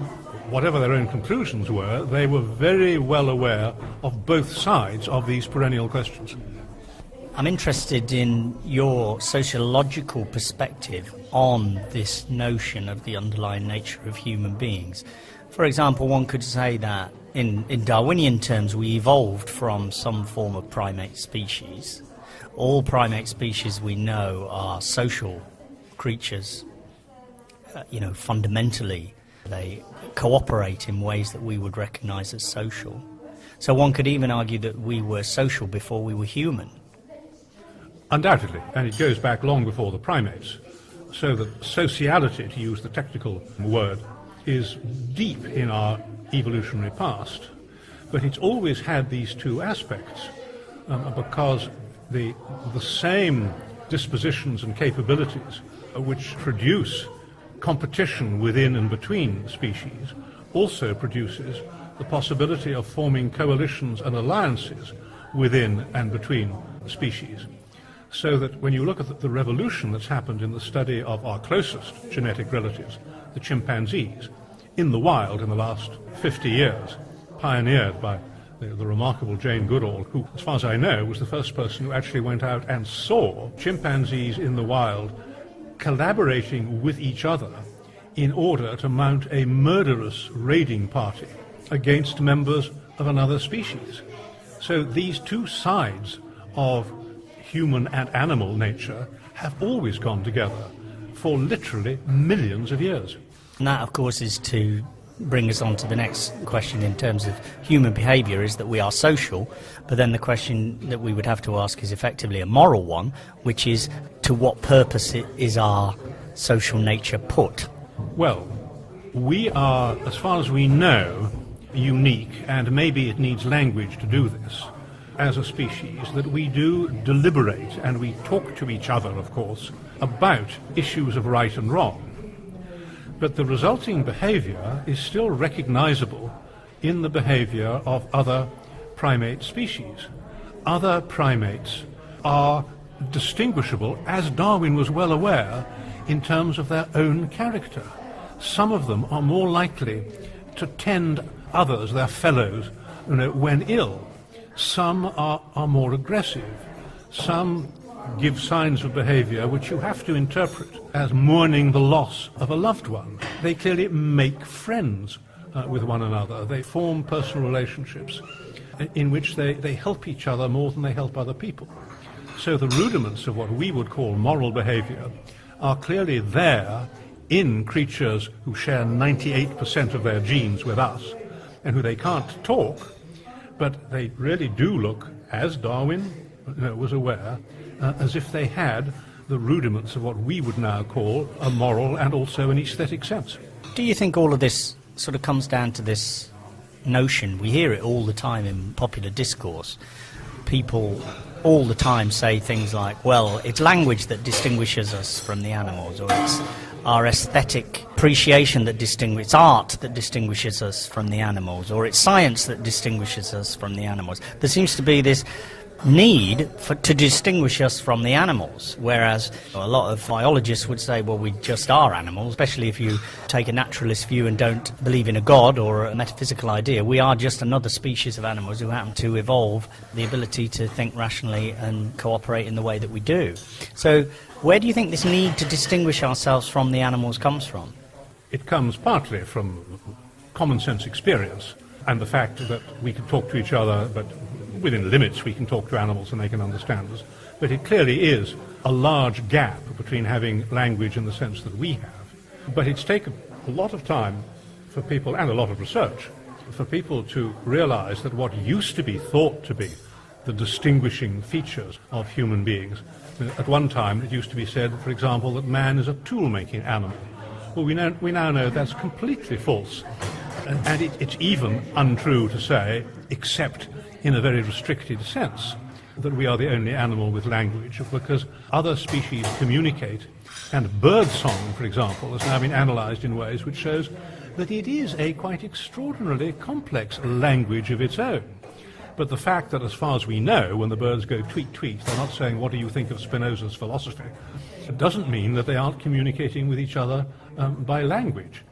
whatever their own conclusions were, they were very well aware of both sides of these perennial questions. I'm interested in your sociological perspective on this notion of the underlying nature of human beings. For example, one could say that in Darwinian terms we evolved from some form of primate species. All primate species we know are social creatures. Fundamentally they cooperate in ways that we would recognize as social. So one could even argue that we were social before we were human. Undoubtedly, and it goes back long before the primates. So that sociality, to use the technical word, is deep in our evolutionary past. But it's always had these two aspects, because the same dispositions and capabilities which produce competition within and between species also produces the possibility of forming coalitions and alliances within and between species. So that when you look at the revolution that's happened in the study of our closest genetic relatives, the chimpanzees, in the wild in the last 50 years, pioneered by the remarkable Jane Goodall, who, as far as I know, was the first person who actually went out and saw chimpanzees in the wild collaborating with each other in order to mount a murderous raiding party against members of another species. So these two sides of human and animal nature have always gone together for literally millions of years. And that, of course, is to bring us on to the next question in terms of human behaviour, is that we are social, but then the question that we would have to ask is effectively a moral one, which is to what purpose is our social nature put? Well, we are, as far as we know, unique, and maybe it needs language to do this, as a species, that we do deliberate and we talk to each other, of course, about issues of right and wrong. But the resulting behavior is still recognizable in the behavior of other primate species. Other primates are distinguishable, as Darwin was well aware, in terms of their own character. Some of them are more likely to tend others, their fellows, when ill. Some are more aggressive. Some give signs of behavior which you have to interpret as mourning the loss of a loved one. They clearly make friends with one another. They form personal relationships in which they help each other more than they help other people. So the rudiments of what we would call moral behavior are clearly there in creatures who share 98% of their genes with us and who they can't talk, but they really do look, as Darwin was aware, as if they had the rudiments of what we would now call a moral and also an aesthetic sense. Do you think all of this sort of comes down to this notion? We hear it all the time in popular discourse. People all the time say things like, well, it's language that distinguishes us from the animals, or it's our aesthetic appreciation that distinguishes, art that distinguishes us from the animals, or it's science that distinguishes us from the animals. There seems to be this need to distinguish us from the animals, whereas a lot of biologists would say, well, we just are animals, especially if you take a naturalist view and don't believe in a god or a metaphysical idea. We are just another species of animals who happen to evolve the ability to think rationally and cooperate in the way that we do. So where do you think this need to distinguish ourselves from the animals comes from? It comes partly from common sense experience and the fact that we can talk to each other, but within limits we can talk to animals and they can understand us. But it clearly is a large gap between having language in the sense that we have. But it's taken a lot of time for people, and a lot of research, for people to realize that what used to be thought to be the distinguishing features of human beings, at one time it used to be said, for example, that man is a tool-making animal. Well, we now know that's completely false. And it's even untrue to say, except in a very restricted sense, that we are the only animal with language, because other species communicate, and birdsong, for example, has now been analysed in ways which shows that it is a quite extraordinarily complex language of its own. But the fact that, as far as we know, when the birds go tweet, tweet, they're not saying, what do you think of Spinoza's philosophy? It doesn't mean that they aren't communicating with each other by language.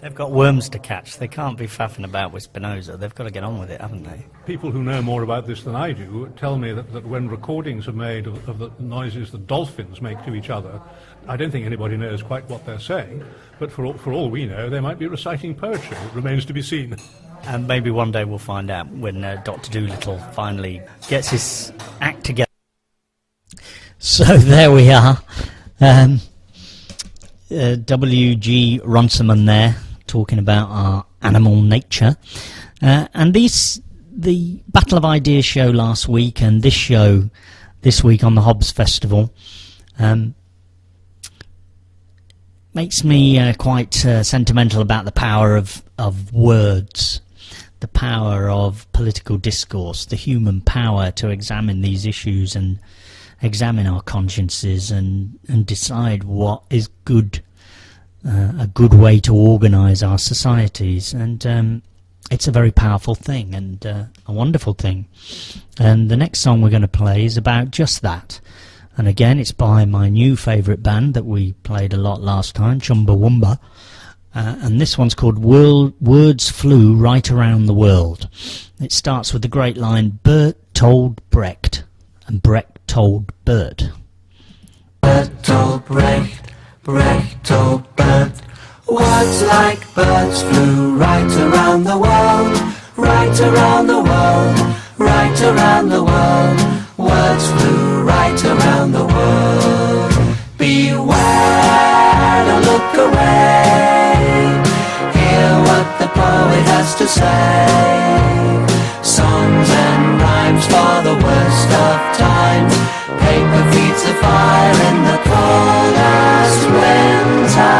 They've got worms to catch. They can't be faffing about with Spinoza. They've got to get on with it, haven't they? People who know more about this than I do tell me that when recordings are made of the noises that dolphins make to each other, I don't think anybody knows quite what they're saying, but for all we know, they might be reciting poetry. It remains to be seen. And maybe one day we'll find out when Dr. Dolittle finally gets his act together. So there we are. W.G. Runciman there, talking about our animal nature. And the Battle of Ideas show last week and this show this week on the Hobbes Festival makes me quite sentimental about the power of words, the power of political discourse, the human power to examine these issues and examine our consciences and decide what is good, a good way to organise our societies. And it's a very powerful thing and a wonderful thing. And the next song we're going to play is about just that. And again, it's by my new favourite band that we played a lot last time, Chumbawamba. And this one's called Words Flew Right Around the World. It starts with the great line, Bert told Brecht, and Brecht told Bert. Bert told Brecht, Brecht told Bert. Words like birds flew right around the world, right around the world, right around the world. Words flew right around the world. Beware, don't look away. Hear what the poet has to say. Songs and rhymes for the worst of times. Paper feeds the fire in the coldest winter.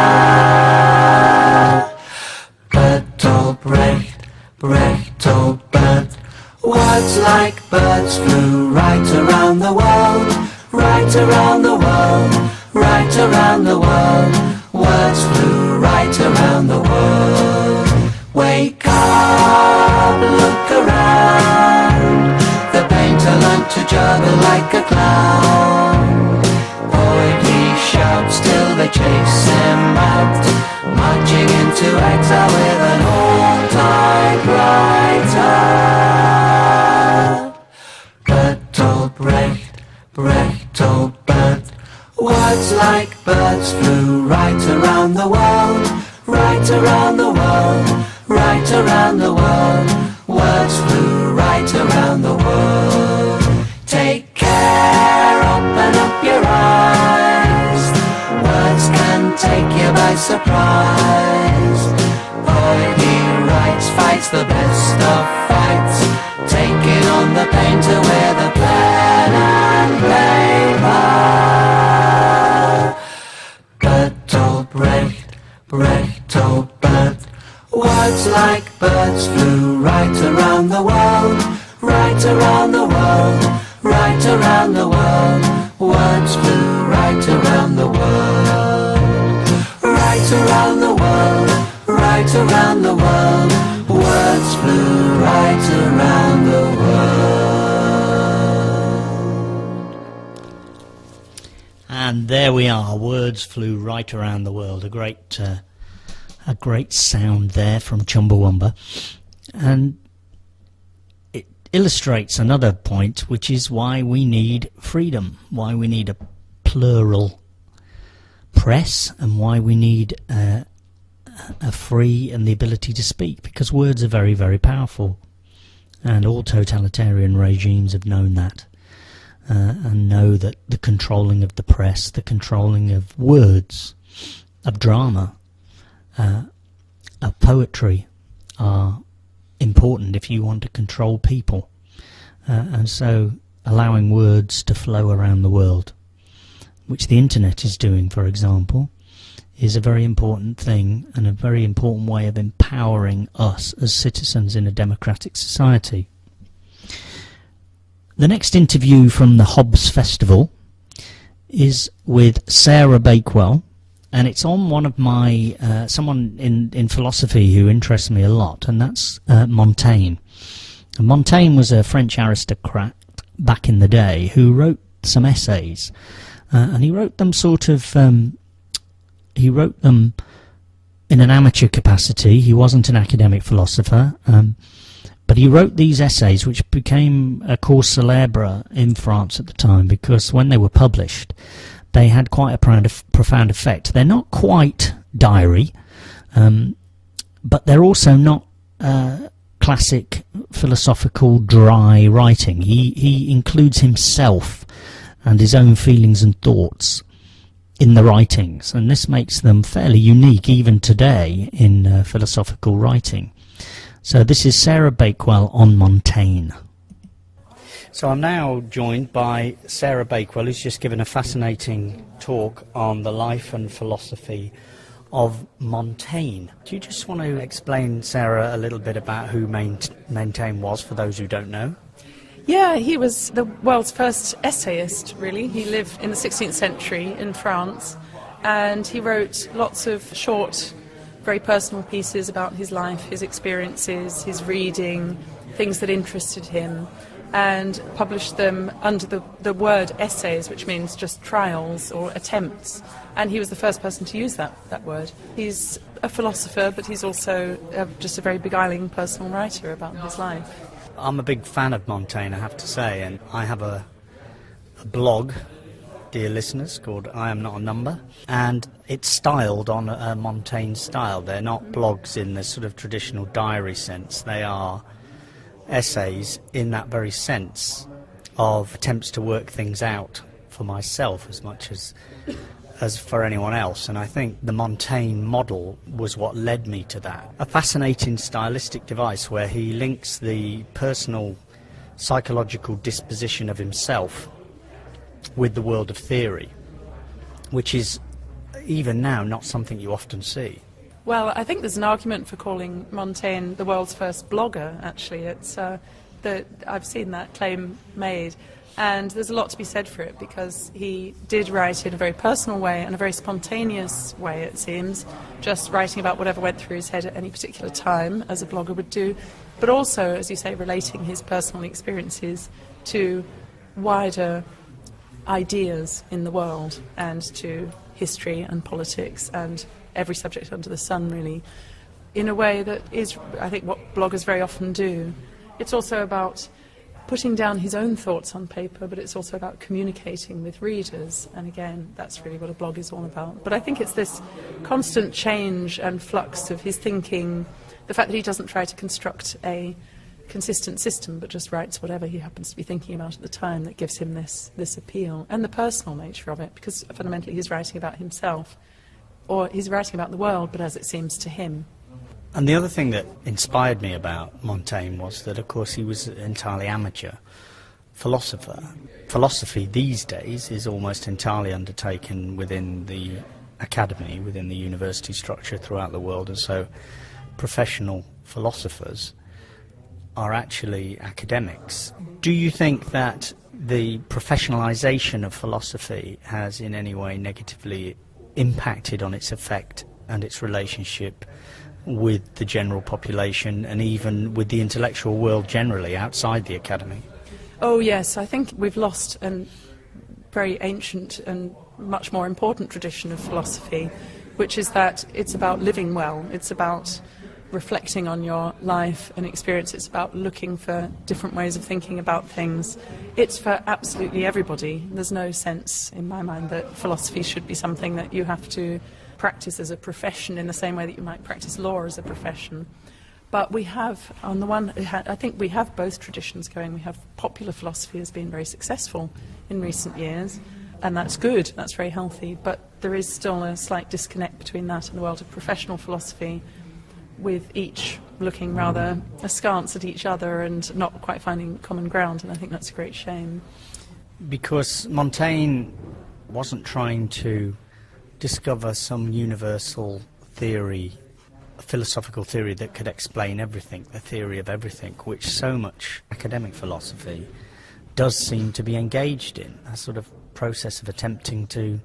Bert told Brecht, Brecht told Bert. Words like birds flew right around the world, right around the world, right around the world. Words flew right around the world. Wake up, look around. The painter learned to juggle like a clown. Poet he shouts till they chase him out, marching into exile with an old typewriter. Bert told Brecht, Brecht told Bert. Words like birds flew right around the world, right around the world, right around the world. Words flew right around the world. Take care, open up your eyes. Words can take you by surprise. Poet he writes, fights the best of fights, taking on the painter with a pen and paper. Bert told Brecht, Brecht told Bert. Words like birds flew right around the world, right around the world, right around the world. Words flew right around the world, right around the world, right around the world. Words flew right around the world. And there we are. Words flew right around the world. A great sound there from Chumbawamba, and it illustrates another point, which is why we need freedom, why we need a plural press, and why we need a free and the ability to speak, because words are very, very powerful, and all totalitarian regimes have known that, and know that the controlling of the press, the controlling of words, of drama, of poetry are important if you want to control people, and so allowing words to flow around the world, which the internet is doing, for example, is a very important thing and a very important way of empowering us as citizens in a democratic society. The next interview from the Hobbes Festival is with Sarah Bakewell, and it's on one of my, someone in philosophy who interests me a lot, and that's Montaigne. And Montaigne was a French aristocrat back in the day who wrote some essays, and he wrote them in an amateur capacity. He wasn't an academic philosopher, but he wrote these essays which became a cause célèbre in France at the time, because when they were published they had quite a profound effect. They're not quite diary, but they're also not classic philosophical dry writing. He includes himself and his own feelings and thoughts in the writings, and this makes them fairly unique even today in philosophical writing. So this is Sarah Bakewell on Montaigne. So I'm now joined by Sarah Bakewell, who's just given a fascinating talk on the life and philosophy of Montaigne. Do you just want to explain, Sarah, a little bit about who Montaigne was, for those who don't know? Yeah, he was the world's first essayist, really. He lived in the 16th century in France, and he wrote lots of short, very personal pieces about his life, his experiences, his reading, things that interested him, and published them under the word essays, which means just trials or attempts. And he was the first person to use that word. He's a philosopher, but he's also just a very beguiling personal writer about his life. I'm a big fan of Montaigne, I have to say, and I have a blog, dear listeners, called I Am Not a Number, and it's styled on a Montaigne style. They're not blogs in the sort of traditional diary sense. They are essays in that very sense of attempts to work things out for myself as much as for anyone else, and I think the Montaigne model was what led me to that. A fascinating stylistic device where he links the personal psychological disposition of himself with the world of theory, which is even now not something you often see. Well, I think there's an argument for calling Montaigne the world's first blogger, actually. It's I've seen that claim made, and there's a lot to be said for it, because he did write in a very personal way and a very spontaneous way, it seems, just writing about whatever went through his head at any particular time, as a blogger would do, but also, as you say, relating his personal experiences to wider ideas in the world and to history and politics and every subject under the sun, really, in a way that is, I think, what bloggers very often do. It's also about putting down his own thoughts on paper, but it's also about communicating with readers, and again, that's really what a blog is all about. But I think it's this constant change and flux of his thinking, the fact that he doesn't try to construct a consistent system, but just writes whatever he happens to be thinking about at the time, that gives him this appeal, and the personal nature of it, because fundamentally he's writing about himself, or he's writing about the world, but as it seems to him. And the other thing that inspired me about Montaigne was that, of course, he was an entirely amateur philosopher. Philosophy these days is almost entirely undertaken within the academy, within the university structure throughout the world, and so professional philosophers are actually academics. Do you think that the professionalisation of philosophy has in any way negatively impacted on its effect and its relationship with the general population and even with the intellectual world generally outside the academy? Oh yes, I think we've lost a very ancient and much more important tradition of philosophy, which is that it's about living well, it's about reflecting on your life and experience, it's about looking for different ways of thinking about things. It's for absolutely everybody. There's no sense in my mind that philosophy should be something that you have to practice as a profession in the same way that you might practice law as a profession. But we have, on the one, I think we have both traditions going. We have popular philosophy has been very successful in recent years, and that's good, that's very healthy, but there is still a slight disconnect between that and the world of professional philosophy, with each looking rather askance at each other and not quite finding common ground, and I think that's a great shame. Because Montaigne wasn't trying to discover some universal theory, a philosophical theory that could explain everything, the theory of everything, which so much academic philosophy does seem to be engaged in, a sort of process of attempting to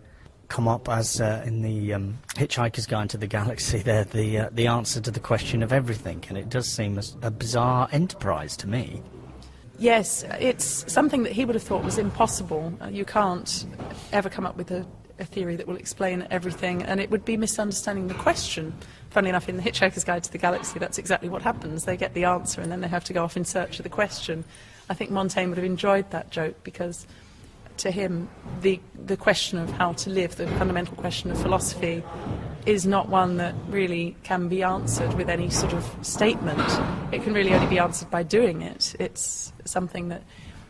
come up, as in the Hitchhiker's Guide to the Galaxy there, the answer to the question of everything, and it does seem a bizarre enterprise to me. Yes, it's something that he would have thought was impossible. You can't ever come up with a theory that will explain everything, and it would be misunderstanding the question. Funnily enough, in the Hitchhiker's Guide to the Galaxy, that's exactly what happens. They get the answer and then they have to go off in search of the question. I think Montaigne would have enjoyed that joke, because to him the question of how to live, the fundamental question of philosophy, is not one that really can be answered with any sort of statement. It can really only be answered by doing it. It's something that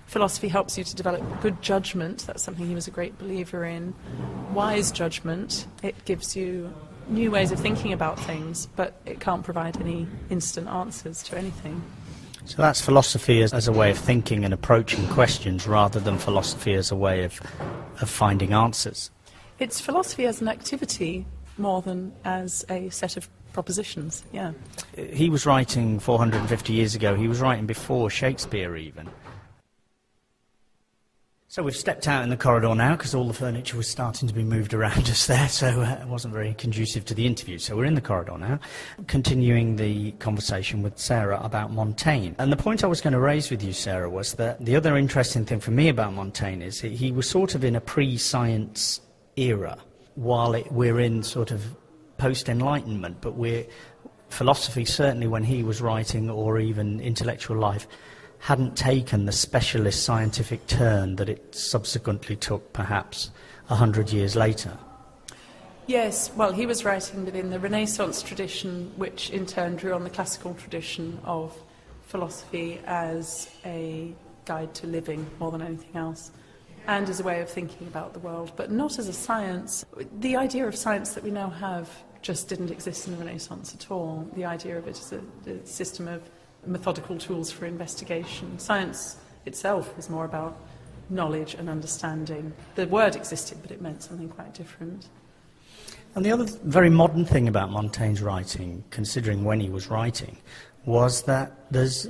philosophy helps you to develop good judgment. That's something he was a great believer in. Wise judgment. It gives you new ways of thinking about things, but it can't provide any instant answers to anything. So that's philosophy as a way of thinking and approaching questions, rather than philosophy as a way of finding answers. It's philosophy as an activity more than as a set of propositions, yeah. He was writing 450 years ago. He was writing before Shakespeare even. So we've stepped out in the corridor now because all the furniture was starting to be moved around us there, so it wasn't very conducive to the interview. So we're in the corridor now, continuing the conversation with Sarah about Montaigne. And the point I was going to raise with you, Sarah, was that the other interesting thing for me about Montaigne is he was sort of in a pre-science era, while we're in sort of post-enlightenment, but philosophy, certainly when he was writing, or even intellectual life, hadn't taken the specialist scientific turn that it subsequently took perhaps 100 years later. Yes, well, he was writing within the Renaissance tradition, which in turn drew on the classical tradition of philosophy as a guide to living more than anything else, and as a way of thinking about the world, but not as a science. The idea of science that we now have just didn't exist in the Renaissance at all. The idea of it as a system of methodical tools for investigation. Science itself was more about knowledge and understanding. The word existed, but it meant something quite different. And the other very modern thing about Montaigne's writing, considering when he was writing, was that there's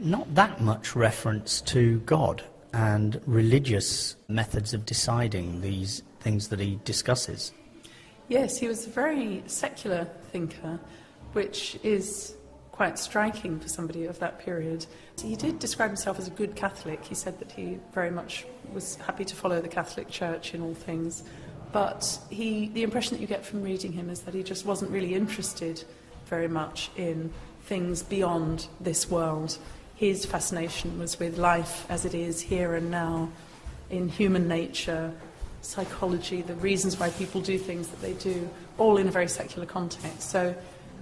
not that much reference to God and religious methods of deciding these things that he discusses. Yes, he was a very secular thinker, which is quite striking for somebody of that period. He did describe himself as a good Catholic. He said that he very much was happy to follow the Catholic Church in all things, but the impression that you get from reading him is that he just wasn't really interested very much in things beyond this world. His fascination was with life as it is here and now, in human nature, psychology, the reasons why people do things that they do, all in a very secular context. So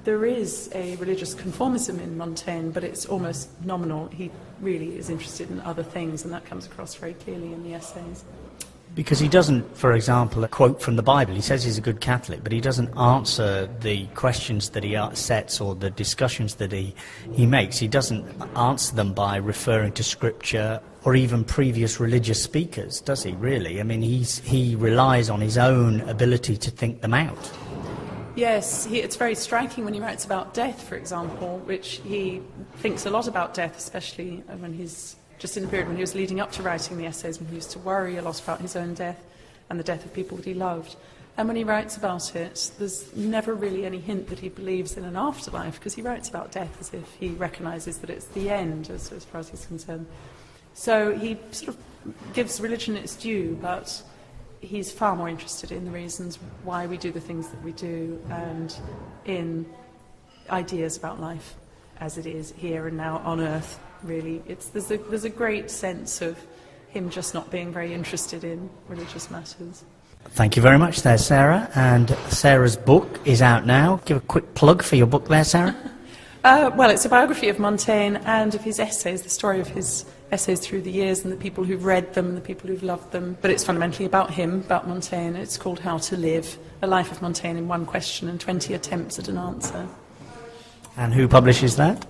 there is a religious conformism in Montaigne, but it's almost nominal. He really is interested in other things, and that comes across very clearly in the essays. Because he doesn't, for example, quote from the Bible. He says he's a good Catholic, but he doesn't answer the questions that he sets or the discussions that he makes. He doesn't answer them by referring to Scripture or even previous religious speakers, does he, really? I mean, he relies on his own ability to think them out. Yes, it's very striking when he writes about death, for example, which he thinks a lot about death, especially when he's just in the period when he was leading up to writing the essays, when he used to worry a lot about his own death and the death of people that he loved. And when he writes about it, there's never really any hint that he believes in an afterlife, because he writes about death as if he recognises that it's the end, as far as he's concerned. So he sort of gives religion its due, but he's far more interested in the reasons why we do the things that we do and in ideas about life as it is here and now on Earth, really. There's a great sense of him just not being very interested in religious matters. Thank you very much there, Sarah. And Sarah's book is out now. Give a quick plug for your book there, Sarah. Well, it's a biography of Montaigne and of his essays, the story of his essays through the years and the people who've read them and the people who've loved them. But it's fundamentally about him, about Montaigne. It's called How to Live, A Life of Montaigne in One Question and 20 Attempts at an Answer. And who publishes that?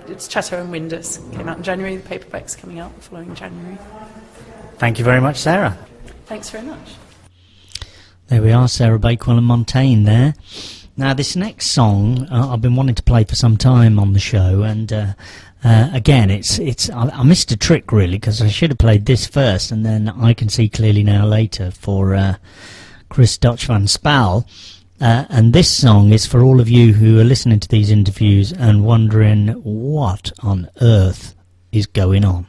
It's Chatto and Windus. Came out in January. The paperback's coming out the following January. Thank you very much, Sarah. Thanks very much. There we are, Sarah Bakewell and Montaigne there. Now, this next song I've been wanting to play for some time on the show, and again, I missed a trick really, because I should have played this first, and then I Can See Clearly Now Later for Chris Dutch van Spal. And this song is for all of you who are listening to these interviews and wondering what on earth is going on.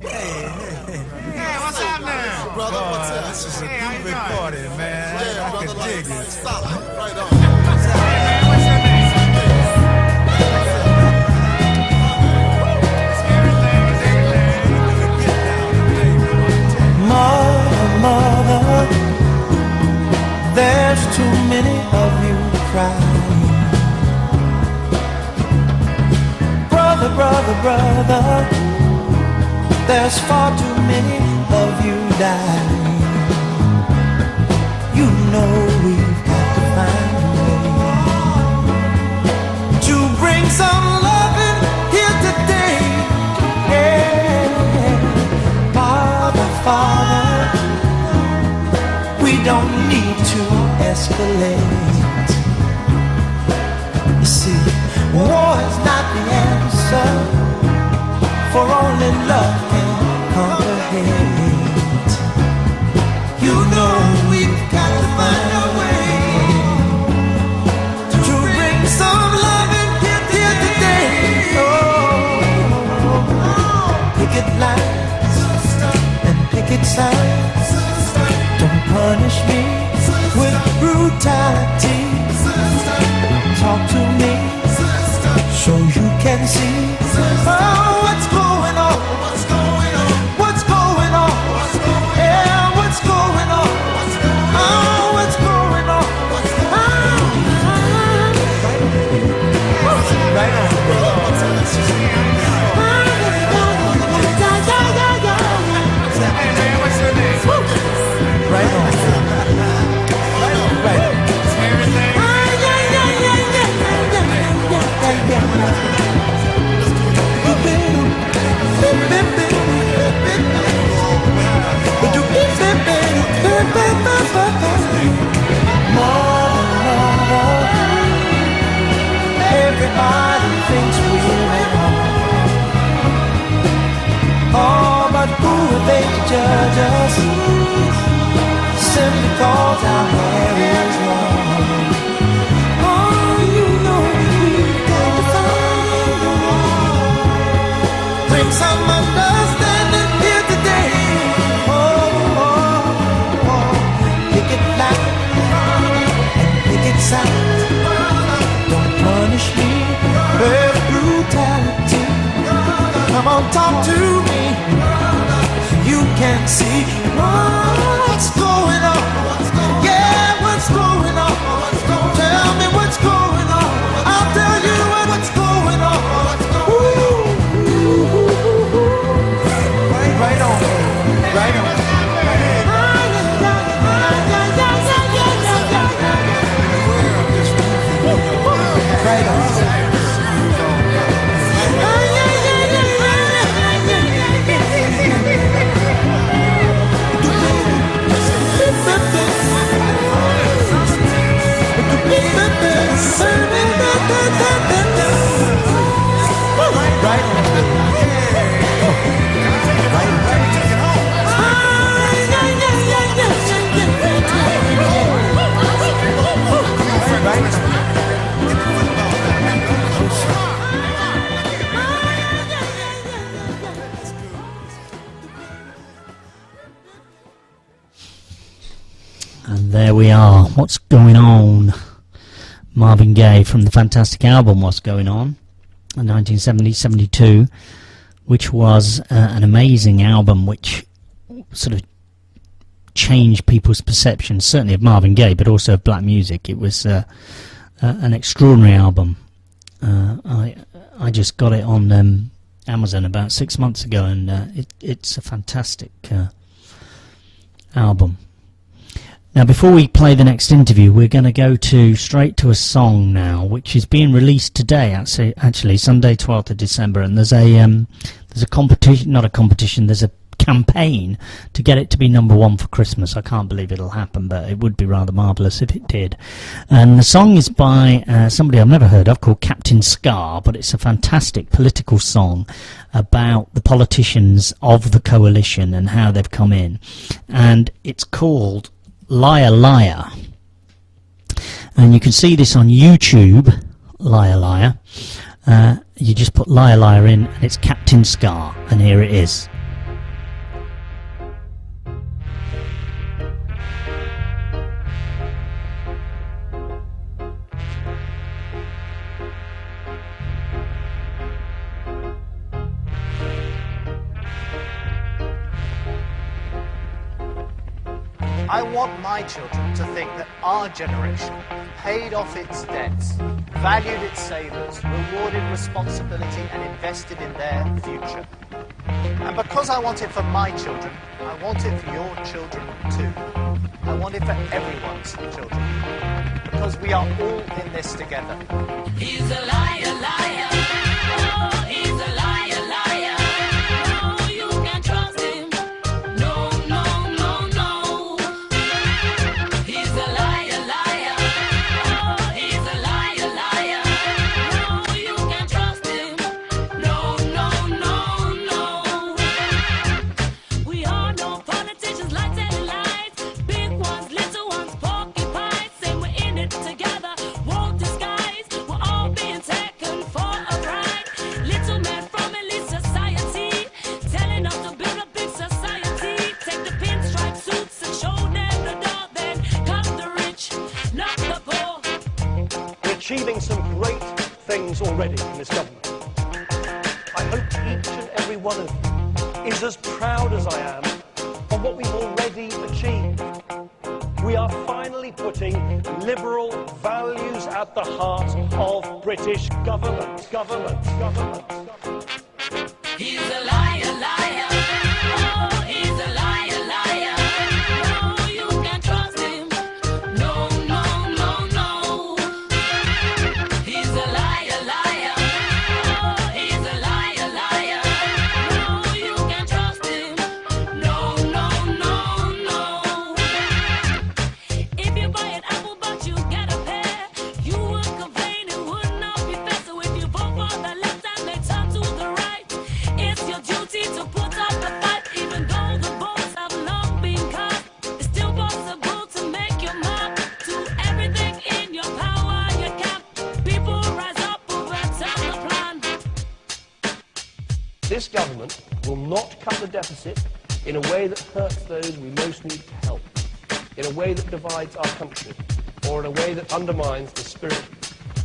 Hey, what's up now? Brother, what's up? This is a groovy party, man. Yeah, I can dig it. Stop. Right on. Hey, what's your name? Mother, there's too many of you crying. Brother, brother, brother, there's far too many of you dying. You know we've got to find a way to bring some loving here today. Yeah. Father, Father, we don't need to escalate. You see, war is not the answer, for only love can conquer hate. You know we've got to find a way to bring some love in here today. Oh, picket lines and picket signs, don't punish me with brutality. Talk to me so you can see what's going on. What's going on? What's going on? Yeah, what's going on? Oh, what's going on? Right on. Hey man, what's your name? Right on. Right on. Everything. Everybody thinks we're at home. Oh, but who are they to judge us? Simply cause our hair is long. Oh, you know we've got to find a way. Bring some understanding here today. Picket line and picket sign. Don't punish me with brutality. Come on, talk to me. You can see what's going on. Yeah, what's going on? Tell me what's going on. I'll tell you what's going on. Ooh. Right on, right on. Right on. What's Going On, Marvin Gaye, from the fantastic album What's Going On, in 1970-72, which was an amazing album which sort of changed people's perceptions, certainly of Marvin Gaye, but also of black music. It was an extraordinary album. I just got it on Amazon about 6 months ago, and it's a fantastic album. Now, before we play the next interview, we're going to go straight to a song now, which is being released today, actually Sunday, 12th of December, and there's a competition, not a competition, there's a campaign to get it to be #1 for Christmas. I can't believe it'll happen, but it would be rather marvellous if it did. And the song is by somebody I've never heard of, called Captain Scar, but it's a fantastic political song about the politicians of the coalition and how they've come in. And it's called Liar Liar. And you can see this on YouTube, Liar Liar. You just put Liar Liar in, and it's Captain Scar, and here it is. I want my children to think that our generation paid off its debts, valued its savers, rewarded responsibility and invested in their future. And because I want it for my children, I want it for your children too. I want it for everyone's children. Because we are all in this together. He's a liar, liar. Oh, he's a liar, liar. Oh, you can't trust him. No, no, no, no. He's a liar, liar. Oh, he's a liar, liar. No, you can't trust him. No, no, no, no. We all know politicians like telling lies. Big ones, little ones, porcupines. Say we're in it together. Won't disguise. We're all being taken for a ride. Little men from elite society telling us to build a big society. Take the pinstripe suits and show them the door. Then come the rich, not the poor. We're achieving some great things already in this government. I hope each and every one of you is as proud as I am of what we've already achieved. We are finally putting liberal values at the heart of British government. He's a liar, liar. Oh, he's a liar, liar. No, you can't trust him. No, no, no, no. He's a liar, liar. Oh, he's a liar, liar. No, you can't trust him. No, no, no, no. If you buy an apple but you get a pear, you would complain it would not be fair. So if you vote for the left and they turn to the right, it's your duty to put up the fight. Even though the votes have long been cast, it's still possible to make your mark. Do everything in your power you can. People rise up, overturn the plan. This government will not cut the deficit in a way that hurts those we most need to help, in a way that divides our country, or in a way that undermines the spirit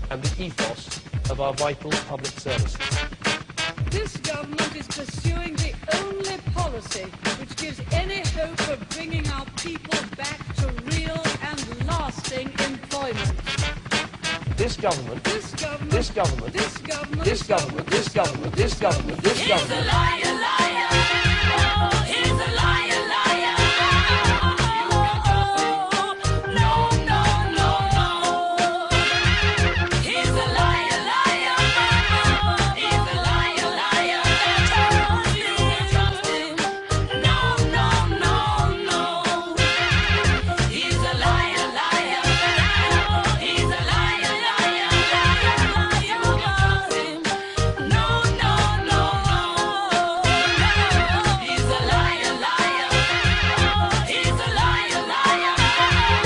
and the ethos of our vital public services. This government is pursuing the only policy which gives any hope of bringing our people back to real and lasting employment. This government, This government, this government, this government, this government, this government, this government, this He's a government. liar, liar. Oh, he's a liar, liar. No, no, no, no. He's a liar, liar. He's a liar, liar. You can't trust him. No, no, no, no. He's a liar, liar. He's a liar, liar. You can't trust him. No, no, no, no. He's a liar, liar. He's a liar, liar. You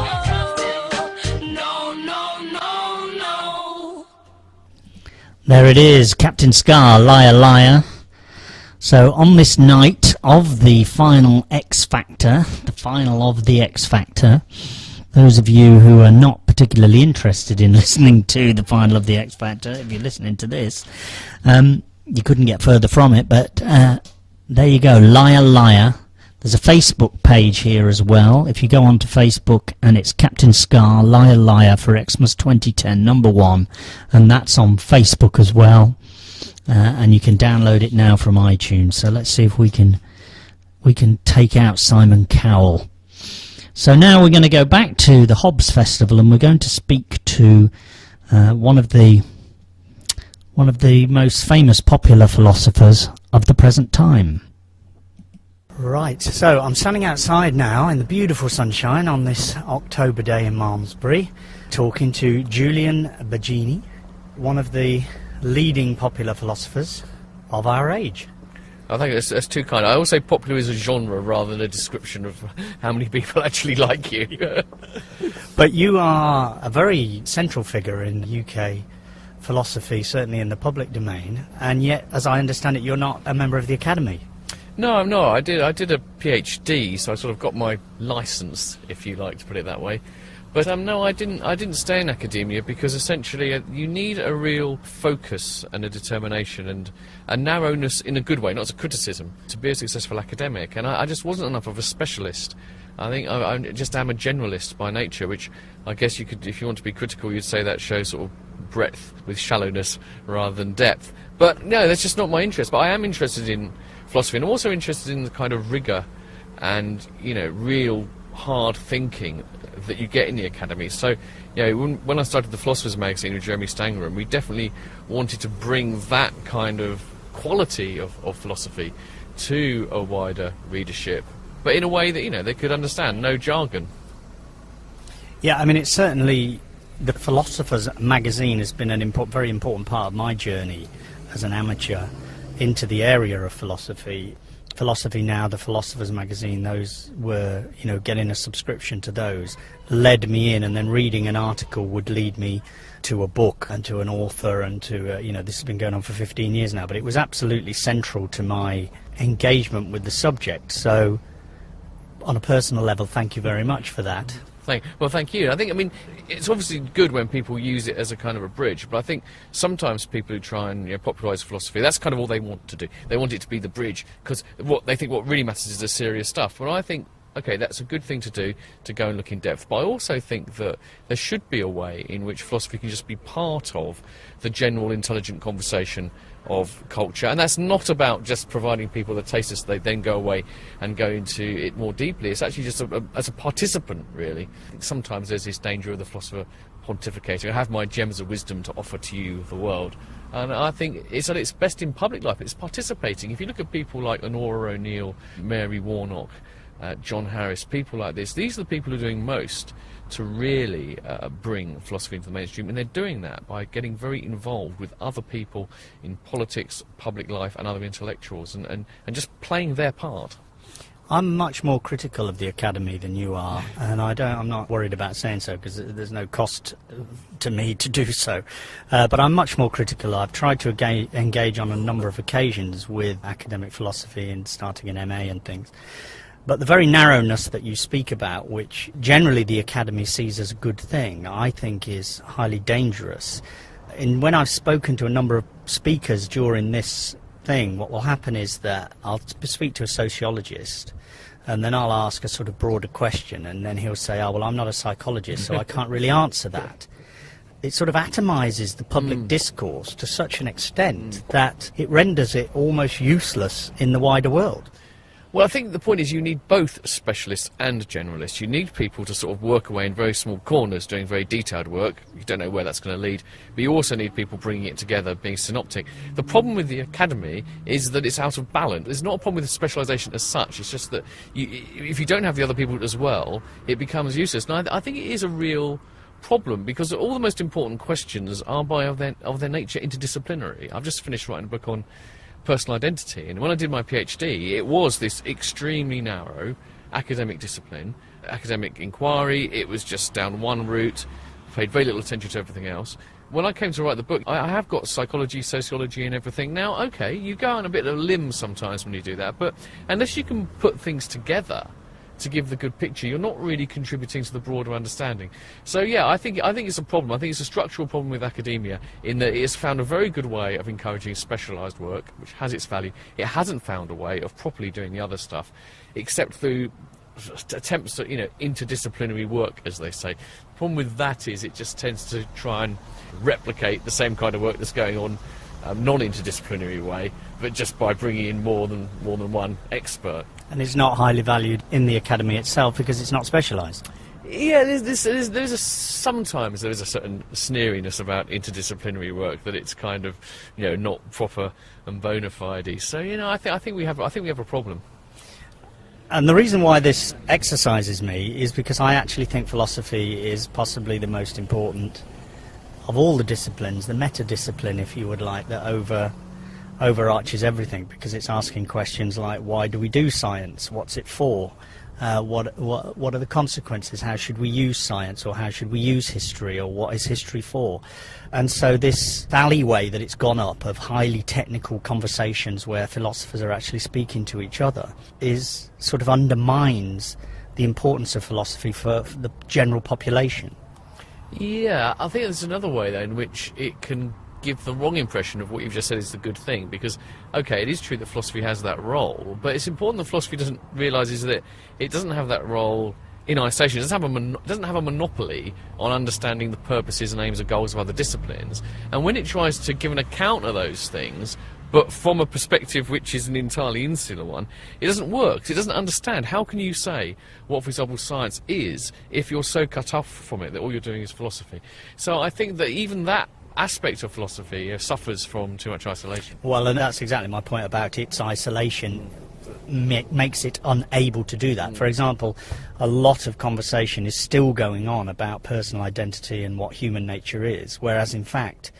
can't trust him. No, no, no, no. There it is, Captain Scar, Liar Liar. So on this night of the final X Factor, the final of the X Factor, those of you who are not particularly interested in listening to the final of the X Factor, if you're listening to this, you couldn't get further from it, but there you go, Liar Liar. There's a Facebook page here as well. If you go onto Facebook, and it's Captain Scar, Liar Liar for Xmas 2010, #1, and that's on Facebook as well. And you can download it now from iTunes. So let's see if we can take out Simon Cowell. So now we're going to go back to the Hobbes Festival, and we're going to speak to one of the most famous popular philosophers of the present time. Right, so I'm standing outside now in the beautiful sunshine on this October day in Malmesbury, talking to Julian Baggini, one of the leading popular philosophers of our age. I think that's too kind. I always say popular is a genre rather than a description of how many people actually like you. But you are a very central figure in UK philosophy, certainly in the public domain, and yet, as I understand it, you're not a member of the Academy. No, I'm not. I did a PhD, so I sort of got my licence, if you like to put it that way. But no, I didn't stay in academia because essentially you need a real focus and a determination and a narrowness in a good way, not as a criticism, to be a successful academic. And I just wasn't enough of a specialist. I think I just am a generalist by nature, which I guess you could, if you want to be critical, you'd say that shows sort of breadth with shallowness rather than depth. But no, that's just not my interest. But I am interested in philosophy, and I'm also interested in the kind of rigour and, real hard thinking that you get in the academy. So, when I started the Philosopher's Magazine with Jeremy Stangram, we definitely wanted to bring that kind of quality of philosophy to a wider readership, but in a way that, they could understand, no jargon. Yeah, I mean, it's certainly, the Philosopher's Magazine has been very important part of my journey as an amateur into the area of philosophy. Philosophy Now, the Philosopher's Magazine, those were, getting a subscription to those led me in, and then reading an article would lead me to a book and to an author and to, this has been going on for 15 years now, but it was absolutely central to my engagement with the subject. So, on a personal level, thank you very much for that. Thank you. I mean, it's obviously good when people use it as a kind of a bridge, but I think sometimes people who try and popularise philosophy, that's kind of all they want to do. They want it to be the bridge, because what really matters is the serious stuff. But I think, okay, that's a good thing to do, to go and look in depth. But I also think that there should be a way in which philosophy can just be part of the general intelligent conversation of culture, and that's not about just providing people the taste so they then go away and go into it more deeply. It's actually just as a participant, really. I think sometimes there's this danger of the philosopher pontificating. I have my gems of wisdom to offer to you, the world. And I think it's at its best in public life. It's participating. If you look at people like Honora O'Neill, Mary Warnock, John Harris, people like this, these are the people who are doing most to really bring philosophy into the mainstream, and they're doing that by getting very involved with other people in politics, public life, and other intellectuals, and just playing their part. I'm much more critical of the Academy than you are, and I'm not worried about saying so, because there's no cost to me to do so. But I'm much more critical. I've tried to engage on a number of occasions with academic philosophy and starting an MA and things. But the very narrowness that you speak about, which generally the Academy sees as a good thing, I think is highly dangerous. And when I've spoken to a number of speakers during this thing, what will happen is that I'll speak to a sociologist, and then I'll ask a sort of broader question, and then he'll say, oh, well, I'm not a psychologist, so I can't really answer that. It sort of atomises the public discourse to such an extent that it renders it almost useless in the wider world. Well, I think the point is you need both specialists and generalists. You need people to sort of work away in very small corners, doing very detailed work. You don't know where that's going to lead. But you also need people bringing it together, being synoptic. The problem with the Academy is that it's out of balance. There's not a problem with the specialisation as such. It's just that if you don't have the other people as well, it becomes useless. And I think it is a real problem, because all the most important questions are of their nature interdisciplinary. I've just finished writing a book on personal identity, and when I did my PhD, it was this extremely narrow academic discipline, academic inquiry. It was just down one route, paid very little attention to everything else. When I came to write the book, I have got psychology, sociology and everything. Now, okay, you go on a bit of a limb sometimes when you do that, but unless you can put things together, to give the good picture, you're not really contributing to the broader understanding. So yeah, I think it's a problem. I think it's a structural problem with academia in that it has found a very good way of encouraging specialised work, which has its value. It hasn't found a way of properly doing the other stuff, except through attempts at, interdisciplinary work, as they say. The problem with that is it just tends to try and replicate the same kind of work that's going on non-interdisciplinary way, but just by bringing in more than one expert. And it's not highly valued in the academy itself because it's not specialised. Yeah, sometimes there is a certain sneeriness about interdisciplinary work, that it's kind of not proper and bona fide. So I think we have a problem. And the reason why this exercises me is because I actually think philosophy is possibly the most important of all the disciplines, the meta-discipline, if you would like, that overarches everything, because it's asking questions like, why do we do science? What's it for? What are the consequences? How should we use science, or how should we use history, or what is history for? And so this alleyway that it's gone up of highly technical conversations where philosophers are actually speaking to each other is sort of undermines the importance of philosophy for the general population. Yeah, I think there's another way, though, in which it can give the wrong impression of what you've just said is the good thing, because, okay, it is true that philosophy has that role, but it's important that philosophy doesn't realise that it doesn't have that role in isolation. It doesn't have a monopoly on understanding the purposes and aims and goals of other disciplines, and when it tries to give an account of those things, but from a perspective which is an entirely insular one, it doesn't work. It doesn't understand. How can you say what, for example, science is if you're so cut off from it that all you're doing is philosophy? So I think that even that aspect of philosophy suffers from too much isolation. Well, and that's exactly my point about its isolation. Makes it unable to do that. For example, a lot of conversation is still going on about personal identity and what human nature is, whereas in fact,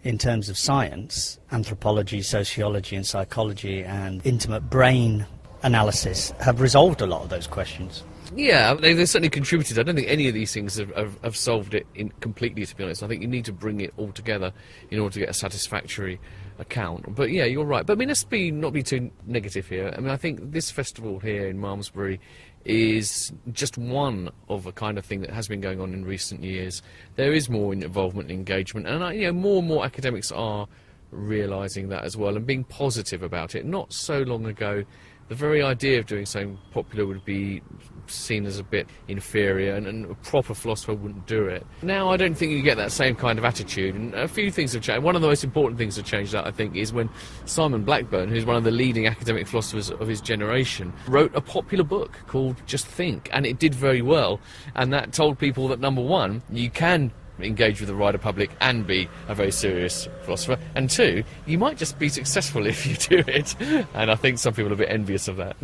in terms of science, anthropology, sociology and psychology and intimate brain analysis have resolved a lot of those questions. Yeah, they've certainly contributed. I don't think any of these things have solved it completely, to be honest. I think you need to bring it all together in order to get a satisfactory account. But yeah, you're right. But I mean, let's not be too negative here. I mean, I think this festival here in Malmesbury is just one of a kind of thing that has been going on in recent years. There is more involvement and engagement, and more and more academics are realising that as well and being positive about it. Not so long ago, the very idea of doing something popular would be seen as a bit inferior, and a proper philosopher wouldn't do it. Now I don't think you get that same kind of attitude, and a few things have changed. One of the most important things that changed that, I think, is when Simon Blackburn, who's one of the leading academic philosophers of his generation, wrote a popular book called Just Think, and it did very well, and that told people that, number one, you can engage with the wider public and be a very serious philosopher, and two, you might just be successful if you do it, and I think some people are a bit envious of that.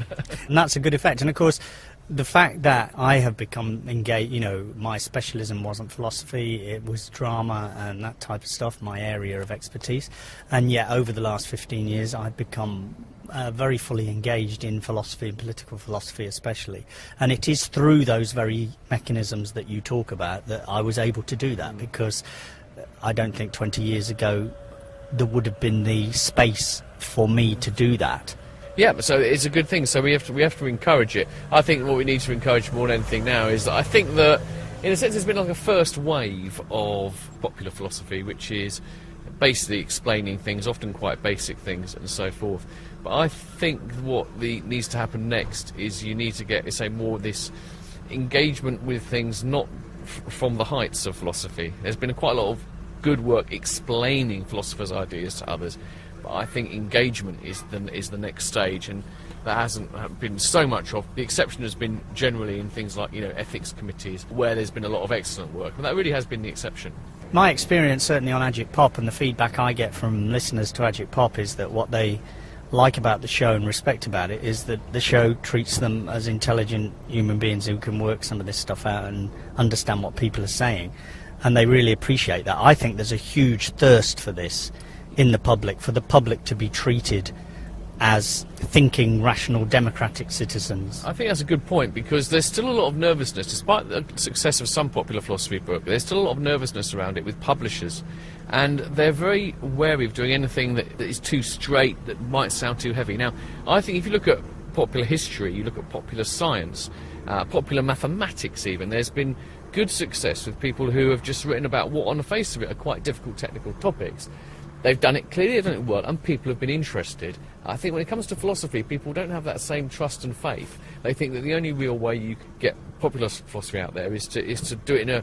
And that's a good effect. And of course, the fact that I have become engaged, my specialism wasn't philosophy, it was drama and that type of stuff, my area of expertise, and yet over the last 15 years I've become very fully engaged in philosophy and political philosophy especially, and it is through those very mechanisms that you talk about that I was able to do that, because I don't think 20 years ago there would have been the space for me to do that. Yeah, so it's a good thing. So we have to encourage it. I think what we need to encourage more than anything now is that I think that, in a sense, there's been like a first wave of popular philosophy, which is basically explaining things, often quite basic things, and so forth. But I think what needs to happen next is you need to get, say, more of this engagement with things, not from the heights of philosophy. There's been quite a lot of good work explaining philosophers' ideas to others. I think engagement is the next stage, and there hasn't been so much of. The exception has been generally in things like ethics committees, where there's been a lot of excellent work, and that really has been the exception. My experience certainly on Agitpop, and the feedback I get from listeners to Agitpop, is that what they like about the show and respect about it is that the show treats them as intelligent human beings who can work some of this stuff out and understand what people are saying, and they really appreciate that. I think there's a huge thirst for this in the public, for the public to be treated as thinking, rational, democratic citizens. I think that's a good point, because there's still a lot of nervousness, despite the success of some popular philosophy book, there's still a lot of nervousness around it with publishers, and they're very wary of doing anything that is too straight, that might sound too heavy. Now, I think if you look at popular history, you look at popular science, popular mathematics even. There's been good success with people who have just written about what on the face of it are quite difficult technical topics. They've done it clearly, they've done it well, and people have been interested. I think when it comes to philosophy, people don't have that same trust and faith. They think that the only real way you can get popular philosophy out there is to do it in a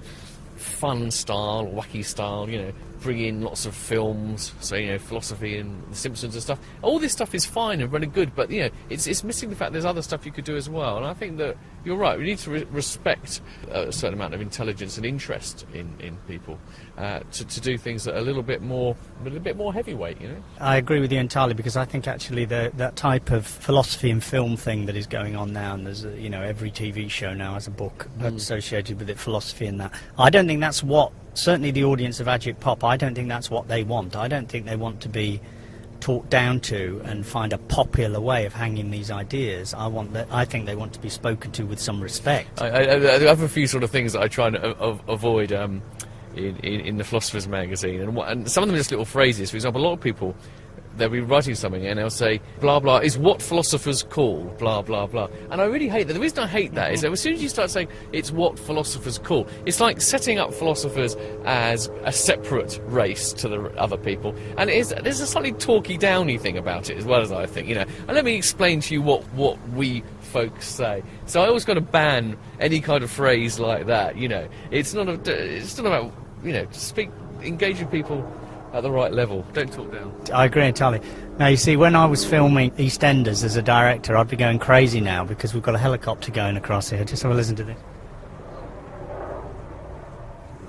fun style, wacky style, you know, bring in lots of films, so, you know, philosophy and The Simpsons and stuff. All this stuff is fine and really good, but, you know, it's missing the fact there's other stuff you could do as well. And I think that you're right, we need to respect a certain amount of intelligence and interest in people to do things that are a little bit more heavyweight, you know. I agree with you entirely, because I think actually that type of philosophy and film thing that is going on now, and there's you know, every TV show now has a book associated with it, philosophy and that. I don't think that's what, certainly the audience of Agitpop, I don't think that's what they want. I don't think they want to be talked down to and find a popular way of hanging these ideas. I think they want to be spoken to with some respect. I have a few sort of things that I try and avoid in the Philosopher's magazine, and some of them are just little phrases. For example, a lot of people, they'll be writing something and they'll say, blah blah is what philosophers call blah blah blah. And I really hate that. The reason I hate that is that as soon as you start saying it's what philosophers call, it's like setting up philosophers as a separate race to the other people. And there's a slightly talky downy thing about it as well, as I think, you know. And let me explain to you what we folks say. So I always got to ban any kind of phrase like that, you know. It's not about, you know, engage with people at the right level. Don't talk down. I agree entirely. Now, you see, when I was filming EastEnders as a director, I'd be going crazy now because we've got a helicopter going across here. Just have a listen to this.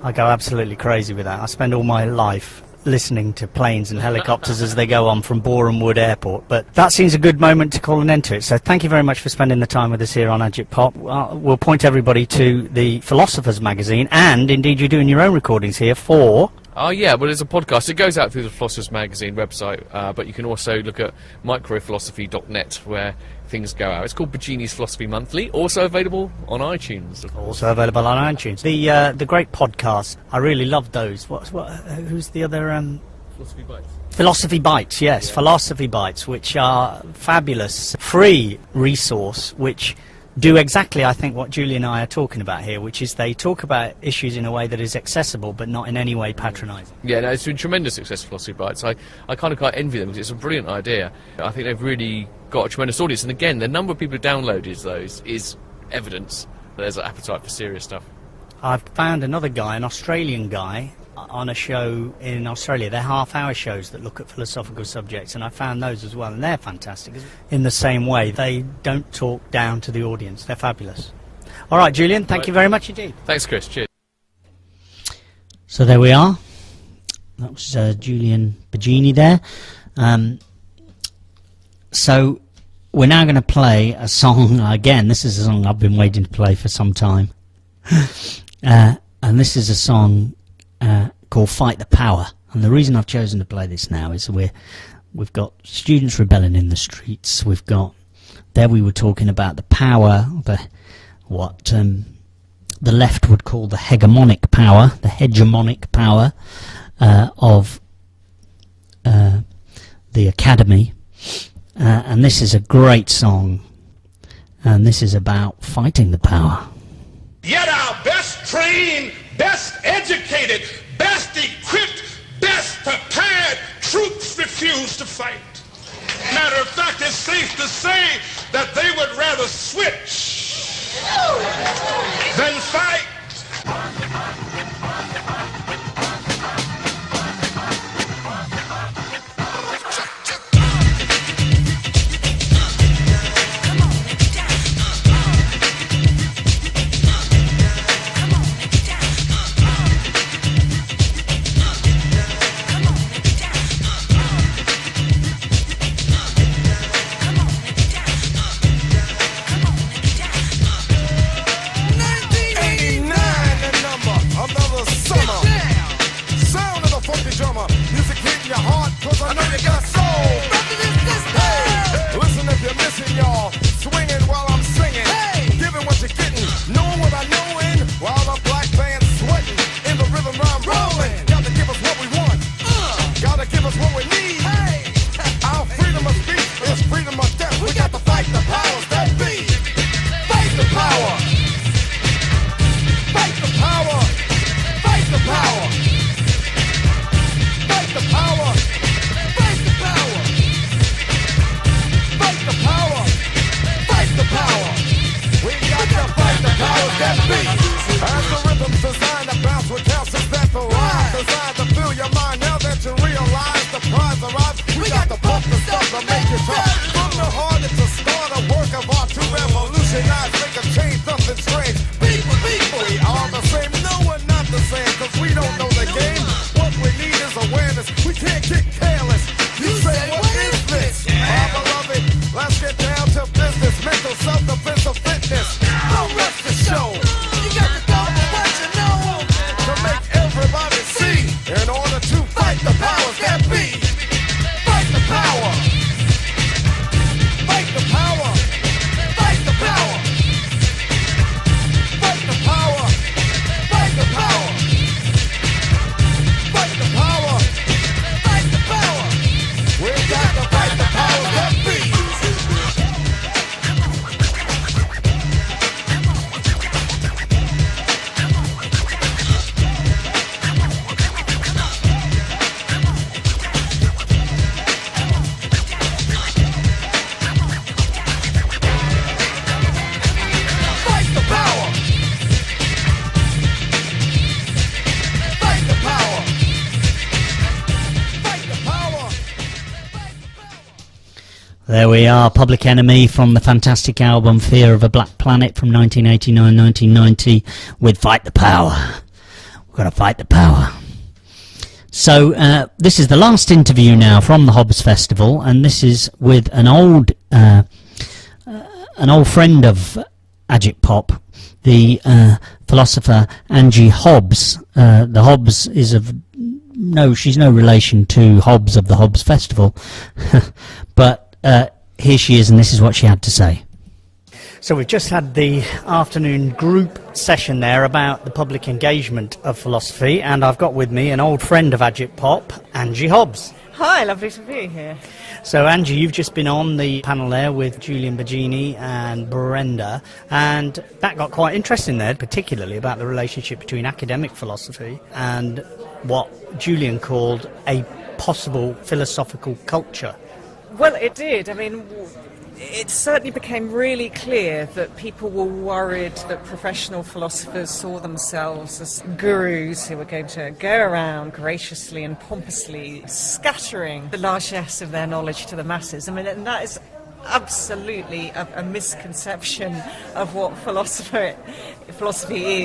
I go absolutely crazy with that. I spend all my life listening to planes and helicopters as they go on from Boreham Wood Airport. But that seems a good moment to call an end to it. So thank you very much for spending the time with us here on Agitpop. We'll point everybody to the Philosopher's magazine, and indeed you're doing your own recordings here for... Oh yeah, well there's a podcast. It goes out through the Philosopher's magazine website, but you can also look at microphilosophy.net where things go out. It's called Bagini's Philosophy Monthly, also available on iTunes. Also available on iTunes. The great podcast, I really love those. Who's the other... Philosophy Bites. Philosophy Bites, yes, yeah. Philosophy Bites, which are fabulous, free resource, which do exactly, I think, what Julie and I are talking about here, which is they talk about issues in a way that is accessible but not in any way patronising. Yeah, no, it's been tremendous success for Philosophy Bites. I kind of quite envy them because it's a brilliant idea. I think they've really got a tremendous audience, and again, the number of people who downloaded those is evidence that there's an appetite for serious stuff. I've found another guy, an Australian guy, on a show in Australia. They're half-hour shows that look at philosophical subjects, and I found those as well, and they're fantastic. In the same way, they don't talk down to the audience. They're fabulous. All right, Julian, thank you very much indeed. Thanks, Chris. Cheers. So there we are. That was Julian Bagini there. So we're now going to play a song. Again, this is a song I've been waiting to play for some time. And this is a song called Fight the Power. And the reason I've chosen to play this now is we've got students rebelling in the streets. We've got, there we were talking about the power, what the left would call the hegemonic power of the academy. And this is a great song. And this is about fighting the power. Yet our best trained, best educated, best equipped, best prepared troops refuse to fight. Matter of fact, it's safe to say that they would rather switch than fight. Listen if you're missing, y'all. Swinging while I'm singing. Giving what you're getting. Knowing what I'm knowing. While the black band's sweating. In the rhythm I'm rolling. Gotta give us what we want. Gotta give us what we need. Our freedom of speech is freedom of death. We got to fight the powers that be. Fight the power. fearless. We can't get careless. You say, what is this? Oh, beloved, let's get down to business. Mental self-defense of fitness. Don't rush the show. You got to go for what you know. To make everybody see. In order to fight the powers that be. Fight the power. Fight the power. Fight the power. Fight the power. Fight the power. Fight the power. Fight the power. We got to fight the powers that be. Fight the power. Fight the power. Fight the power. There we are, Public Enemy from the fantastic album Fear of a Black Planet from 1989-1990 with Fight the Power. We've got to fight the power. So this is the last interview now from the Hobbes Festival, and this is with an old friend of Agitpop, the philosopher Angie Hobbes. The Hobbes is of she's no relation to Hobbes of the Hobbes Festival, but here she is, and this is what she had to say. So we've just had the afternoon group session there about the public engagement of philosophy, and I've got with me an old friend of Agitpop, Angie Hobbes. Hi, lovely to be here. So Angie, you've just been on the panel there with Julian Bergini and Brenda, and that got quite interesting there, particularly about the relationship between academic philosophy and what Julian called a possible philosophical culture. Well, it did. I mean, it certainly became really clear that people were worried that professional philosophers saw themselves as gurus who were going to go around graciously and pompously scattering the largesse of their knowledge to the masses. I mean, and that is absolutely a misconception of what philosophy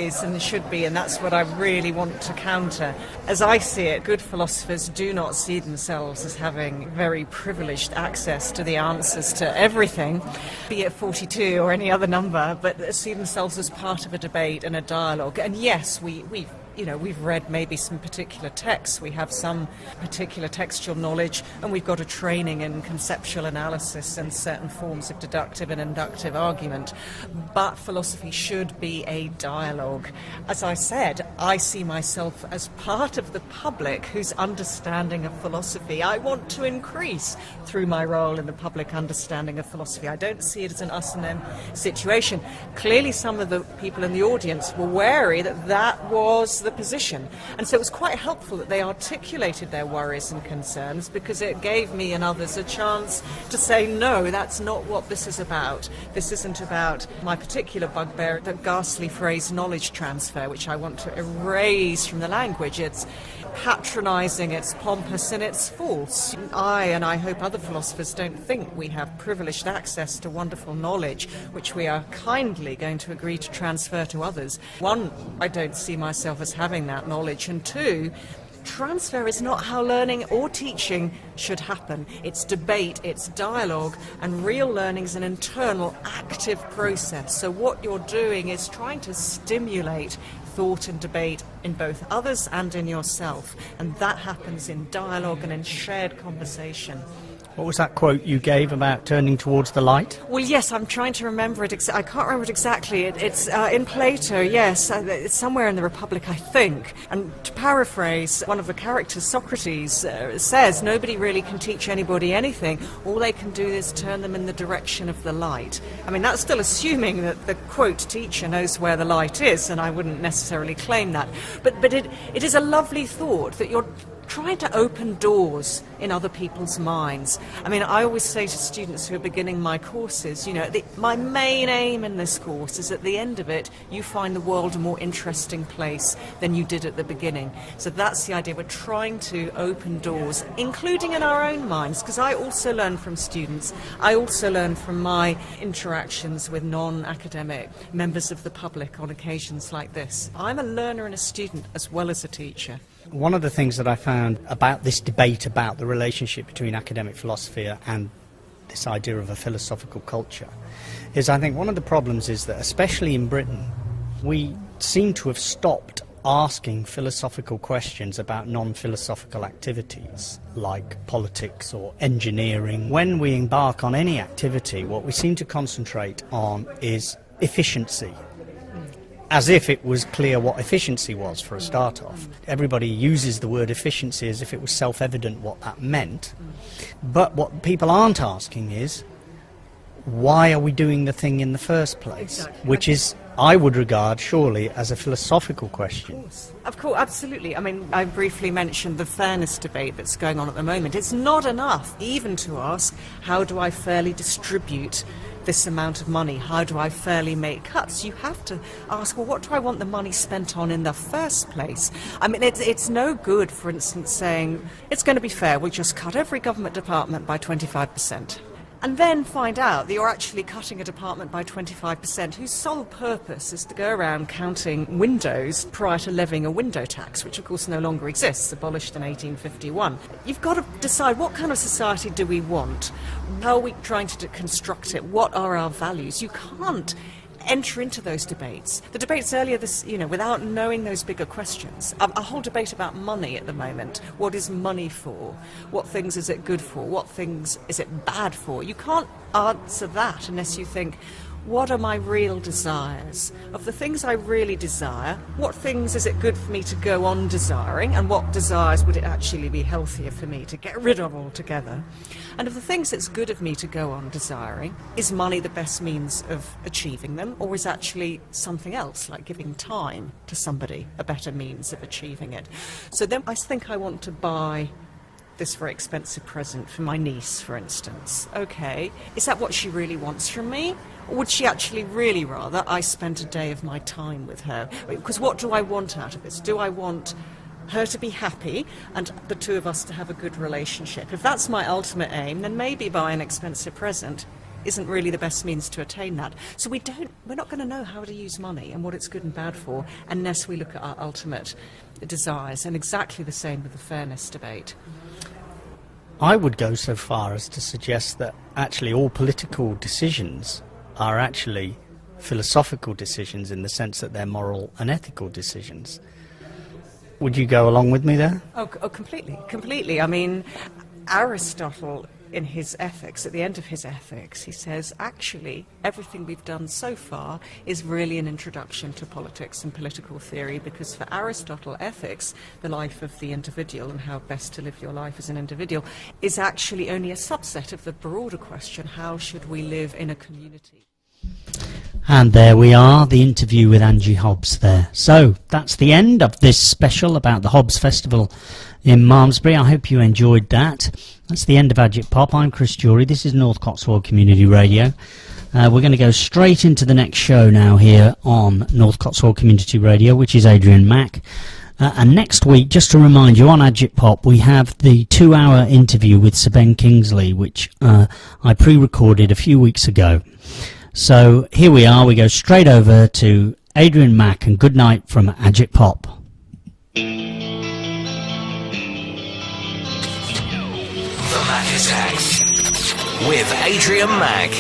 is and should be, and that's what I really want to counter. As I see it, good philosophers do not see themselves as having very privileged access to the answers to everything, be it 42 or any other number, but see themselves as part of a debate and a dialogue. And yes, we've read maybe some particular texts, we have some particular textual knowledge, and we've got a training in conceptual analysis and certain forms of deductive and inductive argument. But philosophy should be a dialogue. As I said, I see myself as part of the public whose understanding of philosophy I want to increase through my role in the public understanding of philosophy. I don't see it as an us and them situation. Clearly some of the people in the audience were wary that that was the position, and so it was quite helpful that they articulated their worries and concerns, because it gave me and others a chance to say, no, that's not what this is about. This isn't about my particular bugbear, the ghastly phrase knowledge transfer, which I want to erase from the language. It's patronising, it's pompous, and it's false. I, and I hope other philosophers, don't think we have privileged access to wonderful knowledge, which we are kindly going to agree to transfer to others. One, I don't see myself as having that knowledge, and two, transfer is not how learning or teaching should happen. It's debate, it's dialogue, and real learning is an internal, active process. So what you're doing is trying to stimulate thought and debate in both others and in yourself, and that happens in dialogue and in shared conversation. What was that quote you gave about turning towards the light? Well, yes, I'm trying to remember it. I can't remember it exactly. It's in Plato, yes. It's somewhere in the Republic, I think. And to paraphrase, one of the characters, Socrates, says, nobody really can teach anybody anything. All they can do is turn them in the direction of the light. I mean, that's still assuming that the, quote, teacher knows where the light is, and I wouldn't necessarily claim that. But it is a lovely thought that you're trying to open doors in other people's minds. I mean, I always say to students who are beginning my courses, my main aim in this course is at the end of it, you find the world a more interesting place than you did at the beginning. So that's the idea. We're trying to open doors, including in our own minds, because I also learn from students. I also learn from my interactions with non-academic members of the public on occasions like this. I'm a learner and a student as well as a teacher. one of the things that I found about this debate about the relationship between academic philosophy and this idea of a philosophical culture is I think one of the problems is that, especially in Britain, we seem to have stopped asking philosophical questions about non-philosophical activities like politics or engineering. When we embark on any activity, what we seem to concentrate on is efficiency, as if it was clear what efficiency was for a start off. Everybody uses the word efficiency as if it was self-evident what that meant, but what people aren't asking is, why are we doing the thing in the first place? Exactly. Which is, I would regard, surely, as a philosophical question. Of course, absolutely. I mean, I briefly mentioned the fairness debate that's going on at the moment. It's not enough even to ask, how do I fairly distribute this amount of money? How do I fairly make cuts? You have to ask, well, what do I want the money spent on in the first place? I mean, it's no good, for instance, saying, it's going to be fair, we'll just cut every government department by 25%. And then find out that you're actually cutting a department by 25% whose sole purpose is to go around counting windows prior to levying a window tax, which of course no longer exists, abolished in 1851. You've got to decide, what kind of society do we want? How are we trying to construct it? What are our values? You can't enter into those debates. The debates earlier this, without knowing those bigger questions. A whole debate about money at the moment. What is money for? What things is it good for? What things is it bad for? You can't answer that unless you think, what are my real desires? Of the things I really desire, what things is it good for me to go on desiring, and what desires would it actually be healthier for me to get rid of altogether? And of the things it's good of me to go on desiring, is money the best means of achieving them, or is actually something else, like giving time to somebody, a better means of achieving it? So then I think I want to buy this very expensive present for my niece, for instance. Okay, is that what she really wants from me? Or would she actually really rather I spent a day of my time with her? Because what do I want out of this? Do I want her to be happy and the two of us to have a good relationship? If that's my ultimate aim, then maybe buying an expensive present isn't really the best means to attain that. So we're not going to know how to use money and what it's good and bad for unless we look at our ultimate desires. And exactly the same with the fairness debate. I would go so far as to suggest that actually all political decisions are actually philosophical decisions in the sense that they're moral and ethical decisions. Would you go along with me there? Oh, completely. I mean, Aristotle, in his Ethics, at the end of his Ethics, he says, actually, everything we've done so far is really an introduction to politics and political theory, because for Aristotle, ethics, the life of the individual and how best to live your life as an individual, is actually only a subset of the broader question, how should we live in a community? And there we are, the interview with Angie Hobbes there. So that's the end of this special about the Hobbes Festival in Malmesbury. I hope you enjoyed that. That's the end of Agitpop. I'm Chris Jury. This is North Cotswold Community Radio. We're going to go straight into the next show now here on North Cotswold Community Radio, which is Adrian Mack. And next week, just to remind you, on Agitpop, we have the 2-hour interview with Sir Ben Kingsley, which I pre-recorded a few weeks ago. So here we are, we go straight over to Adrian Mack, and good night from Agitpop. The Mack Attack with Adrian Mack.